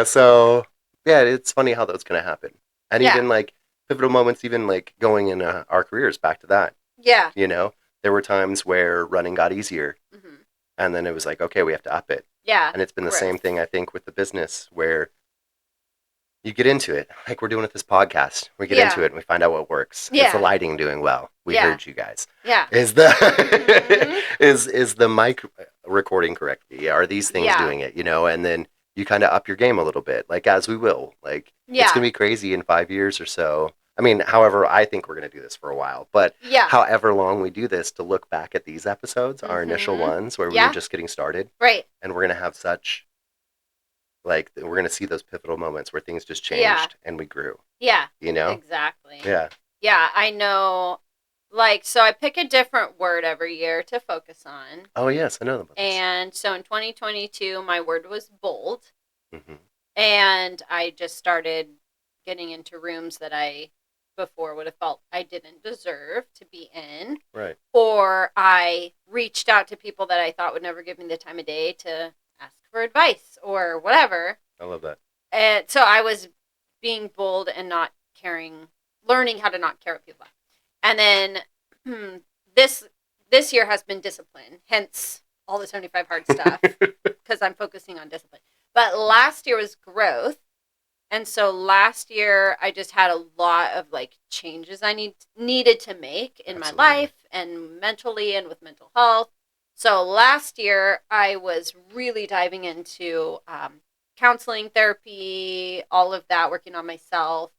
so, it's funny how that's going to happen. And even, like, pivotal moments, even, like, going in our careers, back to that. Yeah. There were times where running got easier, and then it was like, okay, we have to up it. Yeah. And it's been the same thing, I think, with the business, where you get into it, like we're doing with this podcast. We get into it, and we find out what works. Yeah. Is the lighting doing well? We heard you guys. Yeah. Is the is the mic recording correctly? Are these things doing it? And then you kind of up your game a little bit, like, as we will. Like, it's gonna be crazy in 5 years or so. I mean, however, I think we're going to do this for a while, but however long we do this, to look back at these episodes, our initial ones where we were just getting started. Right. And we're going to have such, like, we're going to see those pivotal moments where things just changed and we grew. Yeah. Exactly. Yeah. Yeah, I know. Like, so I pick a different word every year to focus on. Oh, yes, I know about this. And so in 2022, my word was bold. Mm-hmm. And I just started getting into rooms that I before would have felt I didn't deserve to be in. Right. Or I reached out to people that I thought would never give me the time of day to ask for advice or whatever. I love that. And so I was being bold and not learning how to not care what people thought. And then this year has been discipline, hence all the 75 hard stuff, because I'm focusing on discipline. But last year was growth. And so last year, I just had a lot of, like, changes I needed to make in my life and mentally and with mental health. So last year, I was really diving into counseling, therapy, all of that, working on myself,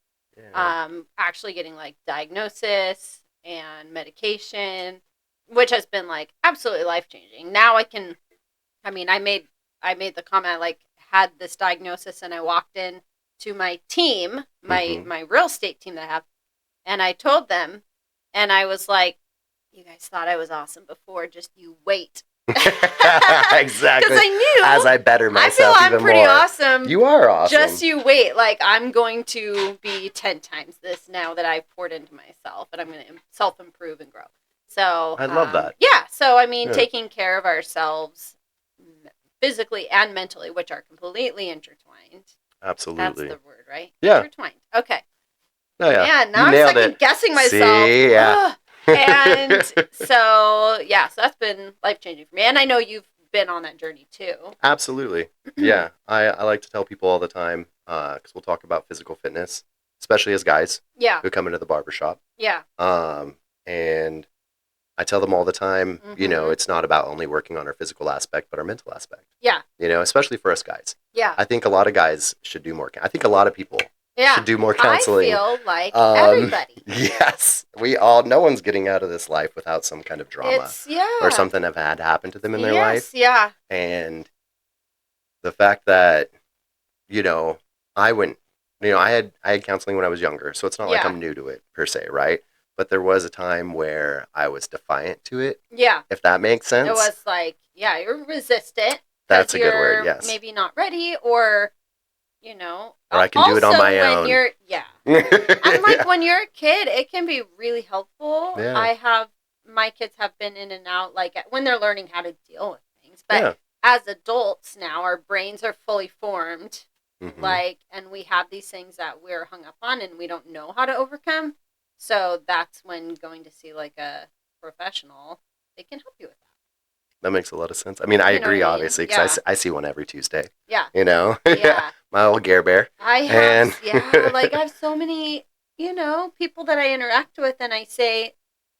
actually getting, like, diagnosis and medication, which has been, like, absolutely life-changing. Now I made the comment, like, had this diagnosis and I walked in to my team, my real estate team that I have, and I told them, and I was like, you guys thought I was awesome before, just you wait. Exactly. Because I knew, as I better myself, I feel I'm pretty awesome. You are awesome. Just you wait. Like, I'm going to be 10 times this now that I've poured into myself, and I'm going to self-improve and grow. So I love that. Yeah. So, I mean, taking care of ourselves physically and mentally, which are completely intertwined. Absolutely. That's the word, right? Yeah. Intertwined. Okay. Oh, yeah. Man, now I'm second guessing myself. See? Yeah. And so that's been life-changing for me. And I know you've been on that journey too. Absolutely. Yeah. I like to tell people all the time, because we'll talk about physical fitness, especially as guys who come into the barbershop. Yeah. And I tell them all the time, it's not about only working on our physical aspect, but our mental aspect. Yeah. Especially for us guys. Yeah. I think a lot of guys should do more. I think a lot of people should do more counseling. I feel like everybody. Yes. No one's getting out of this life without some kind of drama. Or something that had happened to them in their life. Yeah. And the fact that, I went, I had counseling when I was younger, so it's not like I'm new to it per se, right? But there was a time where I was defiant to it. Yeah. If that makes sense. It was like, you're resistant. That's a good word, yes. Maybe not ready, or, or I can do it on my own. And like when you're a kid, it can be really helpful. Yeah. I have my kids have been in and out, like when they're learning how to deal with things. But Yeah. as adults now, our brains are fully formed, Mm-hmm. and we have these things that we're hung up on and we don't know how to overcome. So that's when going to see like a professional, they can help you with that. That makes a lot of sense. I mean, I You know what agree, I mean? obviously, because Yeah. I see one every Tuesday. Yeah. You know? Yeah. My old Gare Bear. I And have, yeah, like I have so many, people that I interact with, and I say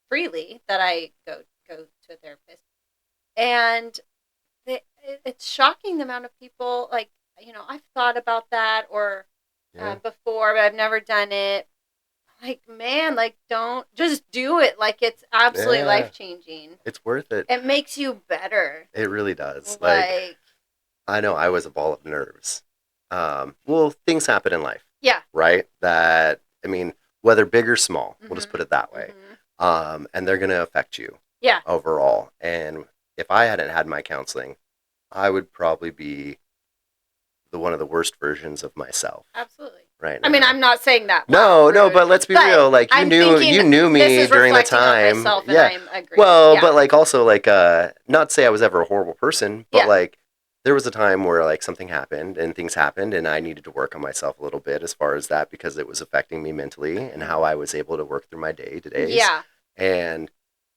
freely that I go to a therapist, and it's shocking the amount of people, like, I've thought about that or yeah. before, but I've never done it. Like, man, like, don't just do it. Like, it's absolutely Yeah. life changing. It's worth it. It makes you better. It really does. Like, Like, I know I was a ball of nerves. Well, things happen in life, yeah. right? That, I mean, whether big or small, we'll just Mm-hmm. put it that way. Mm-hmm. And they're going to affect you Yeah. overall. And if I hadn't had my counseling, I would probably be one of the worst versions of myself. Absolutely. Right now. I mean, I'm not saying that. No, Wow, no, but let's be real. Like you knew me during the time. Yeah. I'm agreeing. Well, Yeah. but like also like not to say I was ever a horrible person, but Yeah. like there was a time where like something happened and things happened and I needed to work on myself a little bit as far as that because it was affecting me mentally and how I was able to work through my day to days. Yeah. And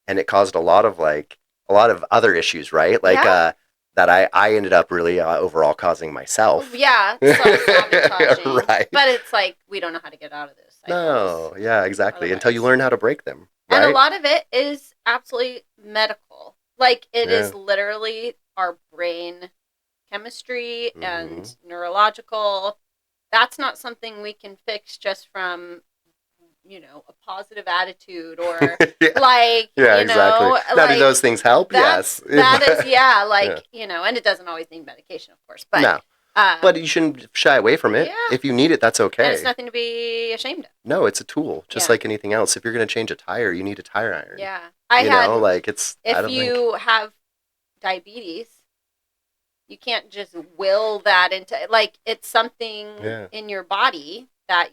it caused a lot of other issues, right? Like Yeah. that I ended up really overall causing myself. Yeah, self-sabotaging. Right. But it's like we don't know how to get out of those cycles. No, yeah, exactly. Otherwise. Until you learn how to break them. Right? And a lot of it is absolutely medical. Like it Yeah. is literally our brain chemistry and neurological. That's not something we can fix just from a positive attitude or like, exactly. Now, do those things help? Yes. That is, and it doesn't always need medication, of course, but no. But you shouldn't shy away from it. Yeah. If you need it, that's okay. And it's nothing to be ashamed of. No, it's a tool, just like anything else. If you're going to change a tire, you need a tire iron. Yeah. If you have diabetes, you can't just will that into, like, it's something in your body that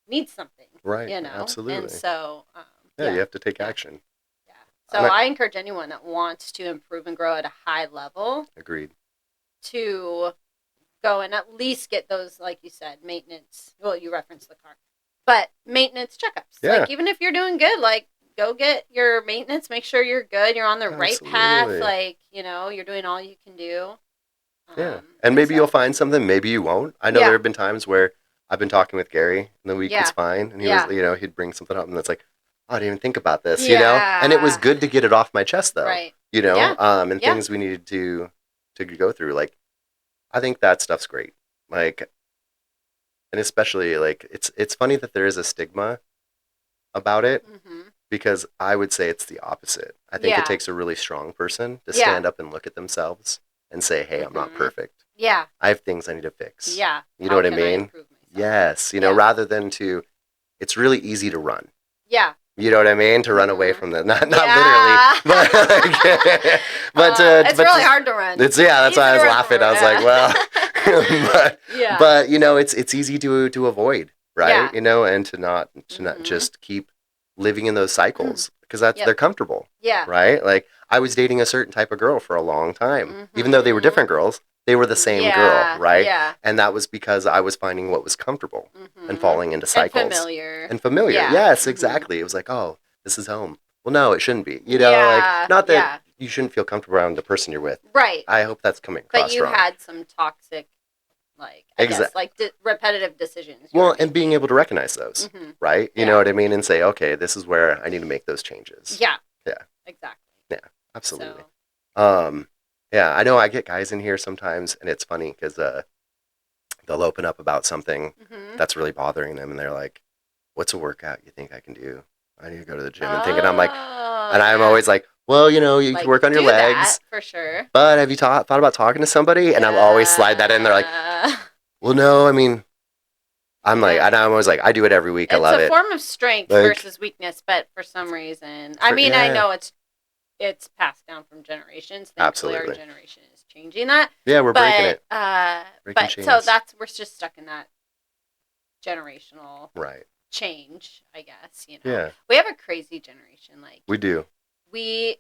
needs something. Right. Absolutely. And so, you have to take action. Yeah. So I encourage anyone that wants to improve and grow at a high level. Agreed. To go and at least get those, like you said, maintenance. Well, you referenced the car, but maintenance checkups. Yeah. Like even if you're doing good, like go get your maintenance. Make sure you're good. You're on the right path. Like you're doing all you can do. Yeah, and maybe you'll find something. Maybe you won't. I know there have been times where I've been talking with Gary, and the week was fine, and he was, he'd bring something up, and it's like, oh, I didn't even think about this, and it was good to get it off my chest, though, right? And things we needed to go through. Like, I think that stuff's great. Like, and especially like it's funny that there is a stigma about it because I would say it's the opposite. I think it takes a really strong person to stand up and look at themselves and say, "Hey, I'm not perfect. Yeah, I have things I need to fix." Yeah, you know what I mean? Yes, rather than it's really easy to run. Yeah. You know what I mean? To run away from the not literally, but it's really hard to run. It's that's why I was laughing. I was like, well, but it's easy to avoid, right? And to not just keep living in those cycles because they're comfortable. Yeah. Right? Like I was dating a certain type of girl for a long time, even though they were different girls. They were the same girl, right? Yeah. And that was because I was finding what was comfortable and falling into cycles. And familiar. Yeah. Yes, exactly. It was like, oh, this is home. Well, no, it shouldn't be. Like, not that you shouldn't feel comfortable around the person you're with. Right. I hope that's coming across But you had some toxic, repetitive decisions. Well, and being able to recognize those, right? You know what I mean? And say, okay, this is where I need to make those changes. Yeah. Yeah. Exactly. Yeah, absolutely. So. Yeah, I know I get guys in here sometimes, and it's funny because they'll open up about something that's really bothering them, and they're like, "What's a workout you think I can do? I need to go to the gym." And I'm like, and I'm always like, "Well, you can work on your legs that, for sure. But have you thought about talking to somebody?" And I'm always slide that in. They're like, "Well, no, I mean." I'm like, and I'm always like, I do it every week. I love it. It's a form of strength versus weakness, but for some reason, I know it's passed down from generations. Thankfully, our generation is changing that. Yeah, we're breaking it. We're just stuck in that generational. Right. change, I guess, Yeah. We have a crazy generation. Like, we do. We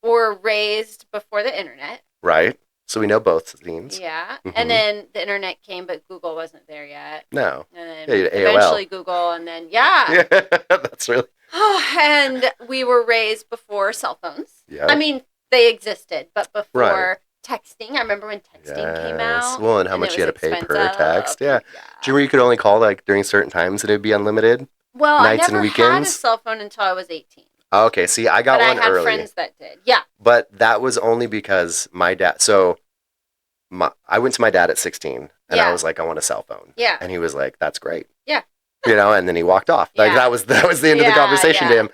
were raised before the internet. Right. So we know both scenes. Yeah. Mm-hmm. And then the internet came, but Google wasn't there yet. No. And then eventually Google, and then, yeah. That's really... And we were raised before cell phones. Yeah. I mean, they existed, but before texting. I remember when texting came out. Well, and how much you had to pay per text. Yeah. Do you remember you could only call like during certain times and it would be unlimited? Well, nights I never had a cell phone until I was 18. Okay, see, I got one early. But I had friends that did. Yeah. But that was only because my dad... So I went to my dad at 16, and I was like, I want a cell phone. Yeah. And he was like, that's great. Yeah. And then he walked off. Like, that was the end of the conversation to him.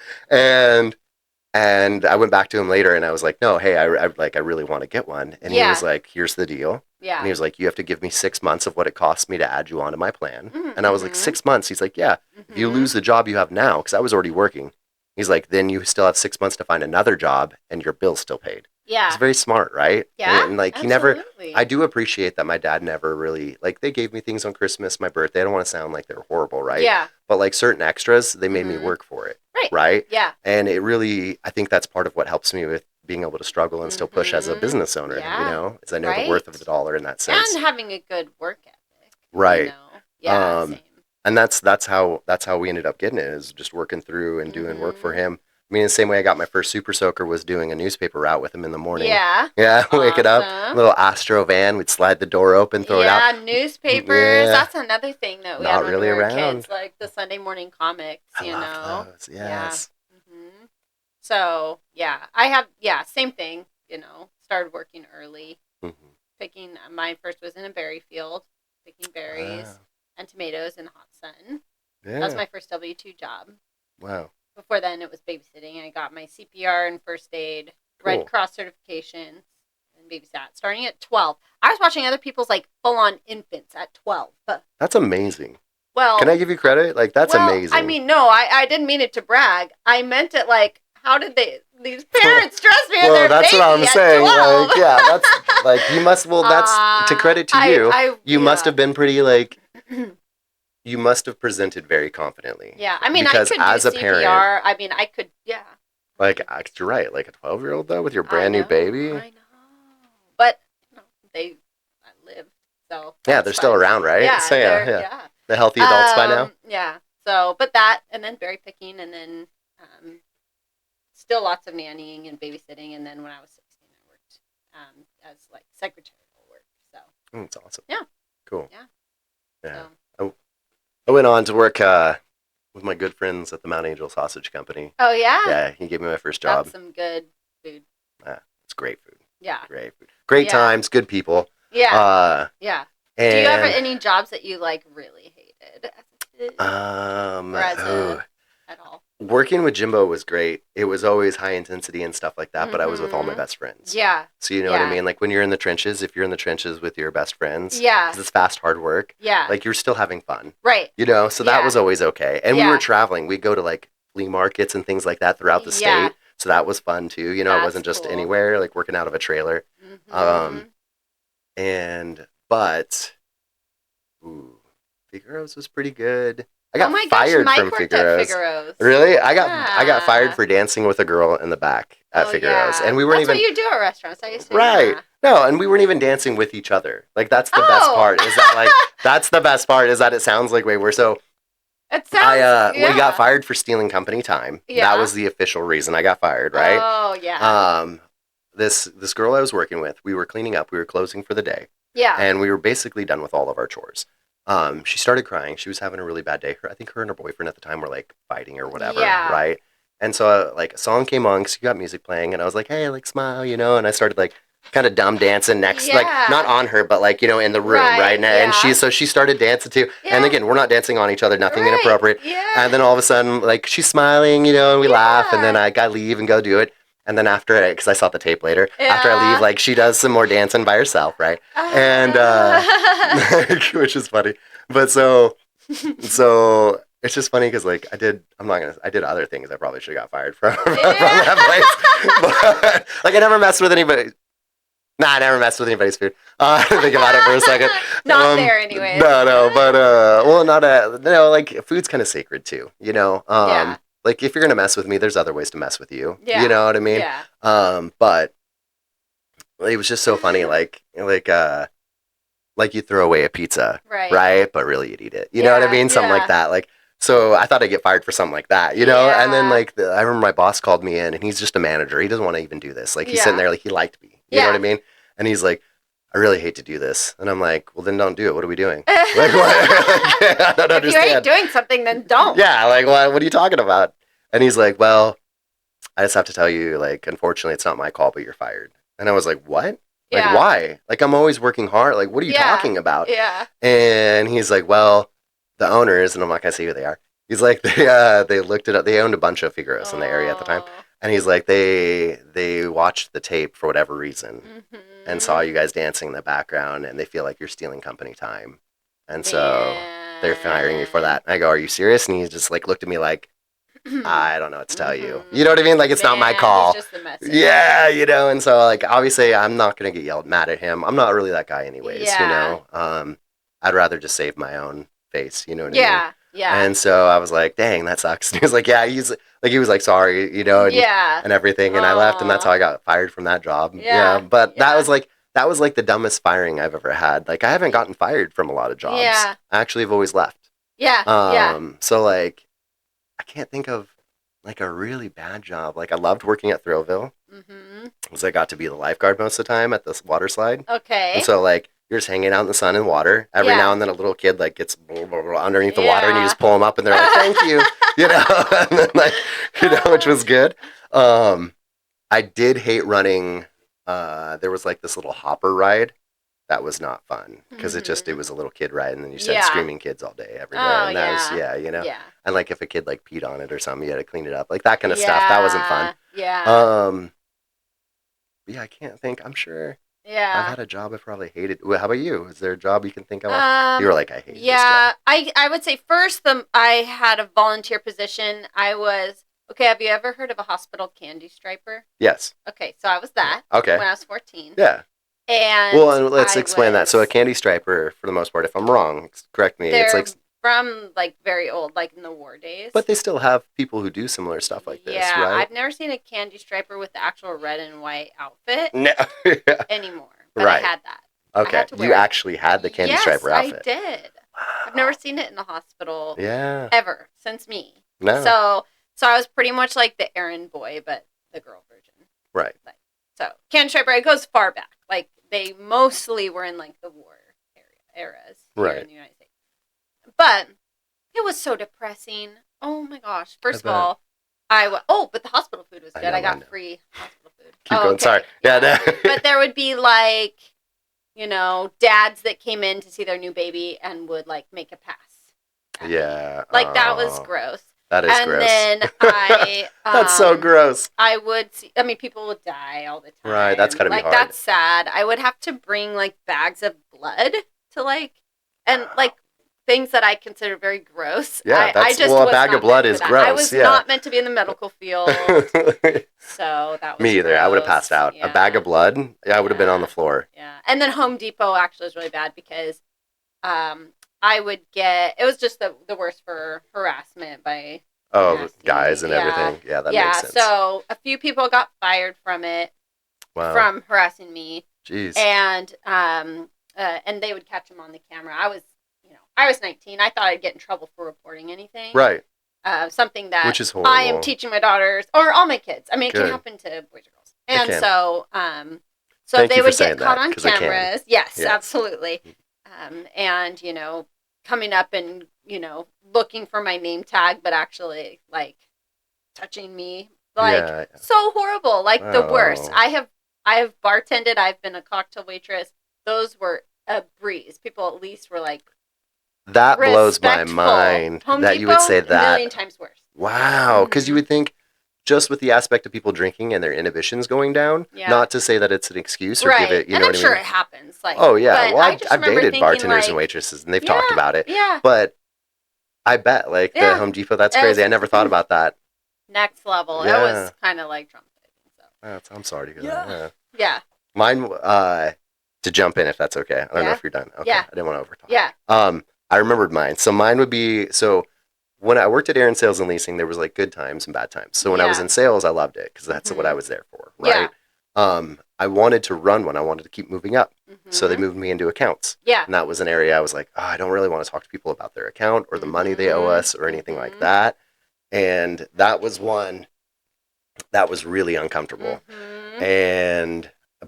And I went back to him later, and I was like, no, hey, I really want to get one. And he was like, here's the deal. Yeah. And he was like, you have to give me 6 months of what it costs me to add you onto my plan. Mm-hmm. And I was like, 6 months? He's like, yeah. Mm-hmm. If you lose the job you have now, because I was already working, he's like, then you still have 6 months to find another job, and your bill's still paid. Yeah. It's very smart, right? Yeah. And like, absolutely. I do appreciate that my dad never really, like, they gave me things on Christmas, my birthday. I don't want to sound like they're horrible, right? Yeah. But like certain extras, they made me work for it. Right. Right? Yeah. And it really, I think that's part of what helps me with being able to struggle and still push as a business owner, is I know the worth of the dollar in that sense. And having a good work ethic. Right. Yeah, same. And that's how we ended up getting it, is just working through and doing work for him. I mean, the same way I got my first Super Soaker was doing a newspaper route with him in the morning. Yeah. Yeah, wake it up. Little Astro van. We'd slide the door open, throw it out. Yeah, newspapers. Yeah. That's another thing that we had when we were kids. Like the Sunday morning comics, I love those. Yes. Yeah. Mm-hmm. So, same thing, started working early. Mm-hmm. My first was in a berry field, picking berries and tomatoes in the hot sun. Yeah. That was my first W-2 job. Wow. Before then, it was babysitting. I got my CPR and first aid, Red Cross certification, and babysat starting at 12. I was watching other people's like full-on infants at 12. That's amazing. Well, can I give you credit? Like, that's amazing. I mean, no, I didn't mean it to brag. I meant it like, how did these parents trust me with their that's baby what I'm saying. 12? Like, yeah, that's like, you must. Well, that's to credit to you. You must have been pretty like. You must have presented very confidently. Yeah, I mean, because I could as do CPR. Parent, I mean, I could, yeah. Like, you're right. Like a 12-year-old though, with your brand new baby. I know, but I lived, so yeah, they're still around, right? Yeah, so, yeah. The healthy adults by now. Yeah. So, but that, and then berry picking, and then still lots of nannying and babysitting, and then when I was 16, I worked as like secretarial work. So. That's awesome. Yeah. Cool. Yeah. Yeah. So. I went on to work with my good friends at the Mount Angel Sausage Company. Oh, yeah? Yeah, he gave me my first job. That's some good food. It's great food. Yeah. Great food. Great times, good people. Yeah. Yeah. Do you have any jobs that you, like, really hated? At all? Working with Jimbo was great. It was always high intensity and stuff like that, but I was with all my best friends. Yeah. So you know what I mean? Like when you're in the trenches, if you're in the trenches with your best friends, yeah, 'cause it's fast, hard work. Yeah. Like you're still having fun. Right. So that was always okay. And we were traveling. We'd go to like flea markets and things like that throughout the state. So that was fun too. It wasn't just anywhere, like working out of a trailer. Mm-hmm. But Figaro's was pretty good. I got fired from Figaro's. Really? I got fired for dancing with a girl in the back at Figaro's, and we weren't That's what you do at restaurants. I used to. Right? No, and we weren't even dancing with each other. Like that's the best part. Is that like that's the best part? Is that it sounds like we're so. It sounds. We got fired for stealing company time. Yeah. That was the official reason I got fired. Right? Oh yeah. This girl I was working with, we were cleaning up. We were closing for the day. Yeah. And we were basically done with all of our chores. She started crying. She was having a really bad day. I think her and her boyfriend at the time were like fighting or whatever, right? And so like a song came on because you got music playing, and I was like, hey, like smile, and I started like kind of dumb dancing next, like not on her, but like in the room, right? And she started dancing too. Yeah. And again, we're not dancing on each other, nothing inappropriate. Yeah. And then all of a sudden, like she's smiling, and we laugh, and then I gotta leave and go do it. And then after it, because I saw the tape later, after I leave, like she does some more dancing by herself, right? And which is funny. But so it's just funny because like I did other things I probably should have got fired from that place. But like I never messed with anybody. Nah, I never messed with anybody's food. Think about it for a second. Not there, anyways. No, but well, like food's kind of sacred too. Yeah. Like if you're gonna mess with me, there's other ways to mess with you. Yeah. You know what I mean? Yeah. But it was just so funny, like you throw away a pizza, right? But really you'd eat it. You know what I mean? Something like that. Like, so I thought I'd get fired for something like that, you know? And then like I remember my boss called me in, and he's just a manager. He doesn't want to even do this. Like he's sitting there like he liked me. You know what I mean? And he's like, I really hate to do this. And I'm like, well, then don't do it. What are we doing? Like, what? I don't understand. If you ain't doing something, then don't. Yeah, like, what are you talking about? And he's like, well, I just have to tell you, like, unfortunately, it's not my call, but you're fired. And I was like, what? Like, why? Like, I'm always working hard. Like, what are you talking about? Yeah. And he's like, well, the owners, and I'm not going to say who they are. He's like, they looked it up. They owned a bunch of Figaros in the area at the time. And he's like, they watched the tape for whatever reason and saw you guys dancing in the background, and they feel like you're stealing company time. And so they're firing you for that. And I go, are you serious? And he just like looked at me like, I don't know what to tell you. You know what I mean? Like, it's not my call. It's just the message. Yeah, you know, and so like obviously I'm not gonna get mad at him. I'm not really that guy anyways, you know. I'd rather just save my own face, you know what I mean? Yeah. And so I was like, dang, that sucks. And he was like, yeah, he was like, sorry, you know, and everything. And I left, and that's how I got fired from that job. Yeah. But that was like the dumbest firing I've ever had. Like, I haven't gotten fired from a lot of jobs. I actually have always left. So like, I can't think of like a really bad job. Like, I loved working at Thrillville because I got to be the lifeguard most of the time at this water slide. Okay. And so like, you're just hanging out in the sun and water. Every now and then a little kid like gets underneath the water, and you just pull them up, and they're like, thank you. You know, and then, like, you know, which was good. I did hate running. There was like this little hopper ride. That was not fun because it was a little kid ride, and then you said screaming kids all day, every day. And that was, you know. Yeah. And like if a kid like peed on it or something, you had to clean it up. Like that kind of stuff. That wasn't fun. Yeah. Yeah, I can't think. I'm sure. Yeah. I've had a job I probably hated. Well, how about you? Is there a job you can think of? You were like, I hate this job. I would say first, I had a volunteer position. Okay, have you ever heard of a hospital candy striper? Yes. Okay, so I was that. Okay. When I was 14. Yeah. And let's explain that. So a candy striper, for the most part, if I'm wrong, correct me. It's like from like very old, like in the war days. But they still have people who do similar stuff like this, right? Yeah, I've never seen a candy striper with the actual red and white outfit anymore. But I had that. Okay, you actually had the candy striper outfit. Yes, I did. Wow. I've never seen it in the hospital. Yeah. Ever since me. No. So I was pretty much like the errand boy, but the girl version. Right. So candy striper, it goes far back. Like they mostly were in like the war eras here in the United States. But it was so depressing. Oh my gosh! First of all, but the hospital food was good. I got free hospital food. Keep going. Okay. Sorry. Yeah. But there would be like, you know, dads that came in to see their new baby and would like make a pass. Yeah. Like that was gross. That is gross. And then that's so gross. I would see. I mean, people would die all the time. Right. That's gotta be hard. Like that's sad. I would have to bring like bags of blood to like things that I consider very gross. Yeah, a bag of blood is gross. I was not meant to be in the medical field. So that was me either. Gross. I would have passed out. A bag of blood, I would have been on the floor. Yeah. And then Home Depot actually was really bad because I would get, it was just the worst for harassment by guys and everything. Yeah, that makes sense. So a few people got fired from it, from harassing me. Jeez. And they would catch them on the camera. I was 19. I thought I'd get in trouble for reporting anything. Right. Something that which is horrible. I am teaching my daughters or all my kids. I mean, it can happen to boys or girls. And so they would get caught on cameras. Yes, absolutely. And, you know, coming up and, you know, looking for my name tag, but actually like touching me. Like so horrible. Like the worst. I have bartended. I've been a cocktail waitress. Those were a breeze. People at least were like, that blows my mind that you would say that. A million times worse. Wow. Because you would think just with the aspect of people drinking and their inhibitions going down, not to say that it's an excuse or give it, you know what I mean? I'm sure it happens. Like, well, I've dated bartenders and waitresses and they've talked about it. Yeah. But I bet, like, the Home Depot, that's crazy. I never thought about that. Next level. Yeah. It was kind of like traumatizing. So. I'm sorry to hear that. Yeah. Mine, to jump in if that's okay. I don't know if you're done. Okay. Yeah. I didn't want to overtalk. Yeah. I remembered mine. So mine would be, so when I worked at Aaron Sales and Leasing, there was like good times and bad times. So when I was in sales, I loved it because that's what I was there for, right? I wanted to run one. I wanted to keep moving up. So they moved me into accounts. Yeah. And that was an area I was like, oh, I don't really want to talk to people about their account or the money they owe us or anything like that. And that was one that was really uncomfortable.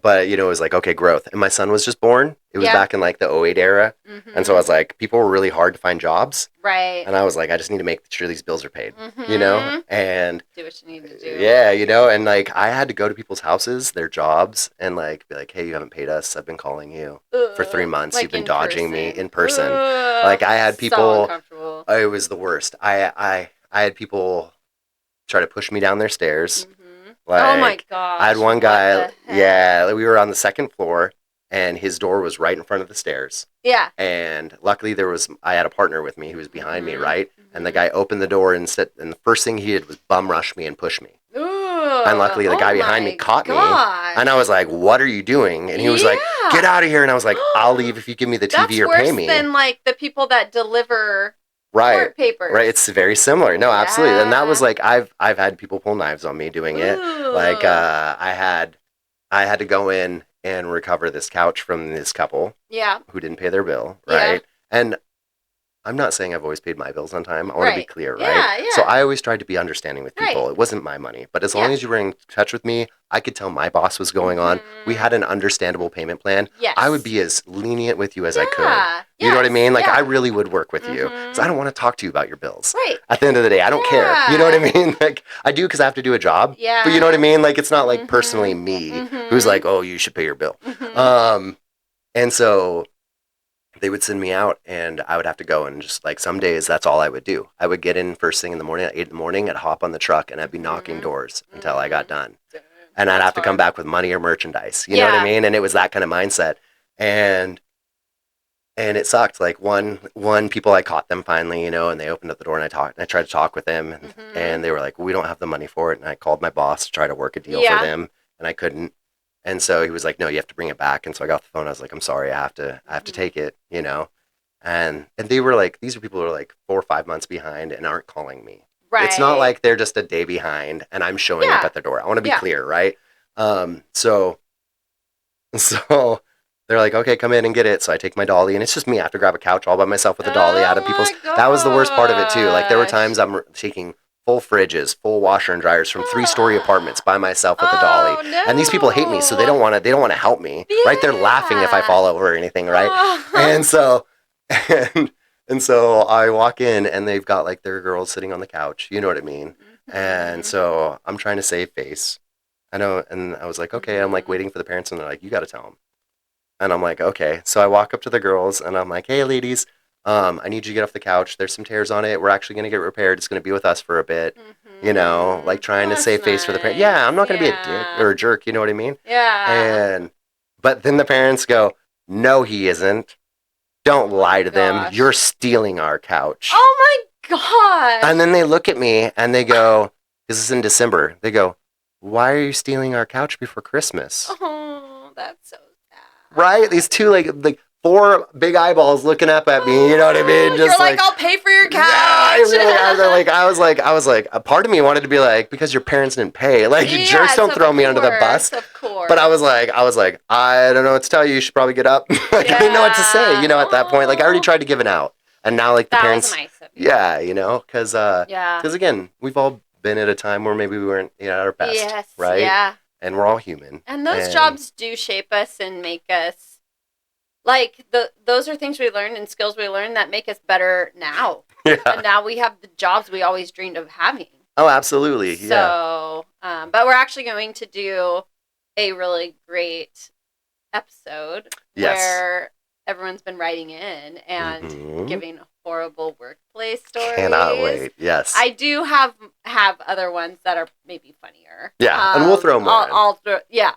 But, it was like, okay, growth. And my son was just born. It was back in like the '08 era. And so I was like, people were really hard to find jobs. Right. And I was like, I just need to make sure these bills are paid, and do what you need to do. Yeah, and like I had to go to people's houses, their jobs, and like be like, hey, you haven't paid us. I've been calling you for 3 months. Like you've been dodging me in person. Like I had people, so uncomfortable. It was the worst. I had people try to push me down their stairs. Like, oh my gosh. I had one guy, we were on the second floor and his door was right in front of the stairs. Yeah. And luckily I had a partner with me who was behind me, right? And the guy opened the door and the first thing he did was bum rush me and push me. Ooh, and luckily the guy behind me caught me. And I was like, what are you doing? And he was like, get out of here. And I was like, I'll leave if you give me the TV or pay me. That's worse than like the people that deliver court papers. Right. It's very similar. No, absolutely. And that was like, I've had people pull knives on me doing it. Like, I had to go in and recover this couch from this couple. Yeah. Who didn't pay their bill. Right. Yeah. And I'm not saying I've always paid my bills on time. I want to be clear, right? Yeah. So I always tried to be understanding with people. It wasn't my money. But as long as you were in touch with me, I could tell my boss was going on. We had an understandable payment plan. Yes. I would be as lenient with you as I could. You know what I mean? Like, I really would work with you. Because I don't want to talk to you about your bills. Right. At the end of the day, I don't care. You know what I mean? Like, I do because I have to do a job. Yeah. But you know what I mean? Like, it's not like personally me who's like, oh, you should pay your bill. And so they would send me out and I would have to go and just like some days that's all I would do. I would get in first thing in the morning at 8 in the morning, I'd hop on the truck and I'd be knocking doors until I got done. And I'd have to come back with money or merchandise. You know what I mean? And it was that kind of mindset. And it sucked. Like one people I caught them finally, and they opened up the door and I tried to talk with them and they were like, we don't have the money for it. And I called my boss to try to work a deal for them and I couldn't. And so he was like, no, you have to bring it back. And so I got the phone. I was like, I'm sorry, I have to take it, And they were like, these are people who are like 4 or 5 months behiund and aren't calling me. Right. It's not like they're just a day behind and I'm showing up at their door. I want to be clear, right? So they're like, okay, come in and get it. So I take my dolly and it's just me. I have to grab a couch all by myself with a dolly out of people's. That was the worst part of it too. Like there were times I'm taking full fridges, full washer and dryers from 3-story apartments by myself with a dolly. No. And these people hate me, so they don't want to help me. Right? They're laughing if I fall over or anything, right? And so I walk in and they've got like their girls sitting on the couch, you know what I mean? And so I'm trying to save face. I know, and I was like, okay, I'm like waiting for the parents and they're like, you got to tell them. And I'm like, okay. So I walk up to the girls and I'm like, hey ladies, I need you to get off the couch. There's some tears on it. We're actually going to get it repaired. It's going to be with us for a bit, like trying to save face for the parents. Yeah, I'm not going to be a dick or a jerk. You know what I mean? Yeah. But then the parents go, no, he isn't. Don't lie to them. You're stealing our couch. Oh my God. And then they look at me and they go, this is in December. They go, why are you stealing our couch before Christmas? Oh, that's so sad. Right? These two like 4 big eyeballs looking up at me, you know what I mean? Just you're like, I'll pay for your couch. Yeah, I was like, a part of me wanted to be like, because your parents didn't pay. Like, jerks don't throw me under the bus. Of course. But I was like, I don't know what to tell you. You should probably get up. I didn't know what to say, at that point. Like, I already tried to give it out. And now, like, the parents. Was nice of you. Because again, we've all been at a time where maybe we weren't at our best. Yes. Right? Yeah. And we're all human. And those jobs do shape us and make us. Like, those are things we learn and skills we learn that make us better now. Yeah. And now we have the jobs we always dreamed of having. Oh, absolutely. So, but we're actually going to do a really great episode where everyone's been writing in and giving horrible workplace stories. Cannot wait. Yes. I do have other ones that are maybe funnier. Yeah, and we'll throw more. I'll throw. Yeah.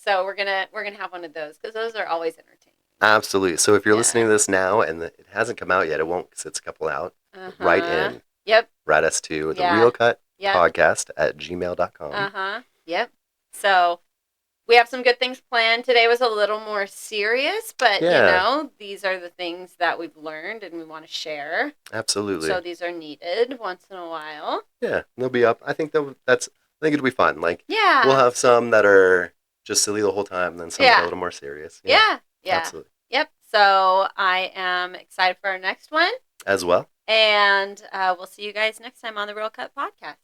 So we're gonna have one of those because those are always entertaining. Absolutely. So if you're listening to this now and it hasn't come out yet, it won't because it's a couple out. Write in. Yep. Write us to the Real Cut Podcast at gmail.com. Yep. So we have some good things planned. Today was a little more serious, but these are the things that we've learned and we want to share. Absolutely. So these are needed once in a while. Yeah, they'll be up. I think I think it'll be fun. Like, yeah, we'll have some that are just silly the whole time, and then some that are a little more serious. Yeah. Absolutely. Yep. So I am excited for our next one as well. And we'll see you guys next time on the Real Cut Podcast.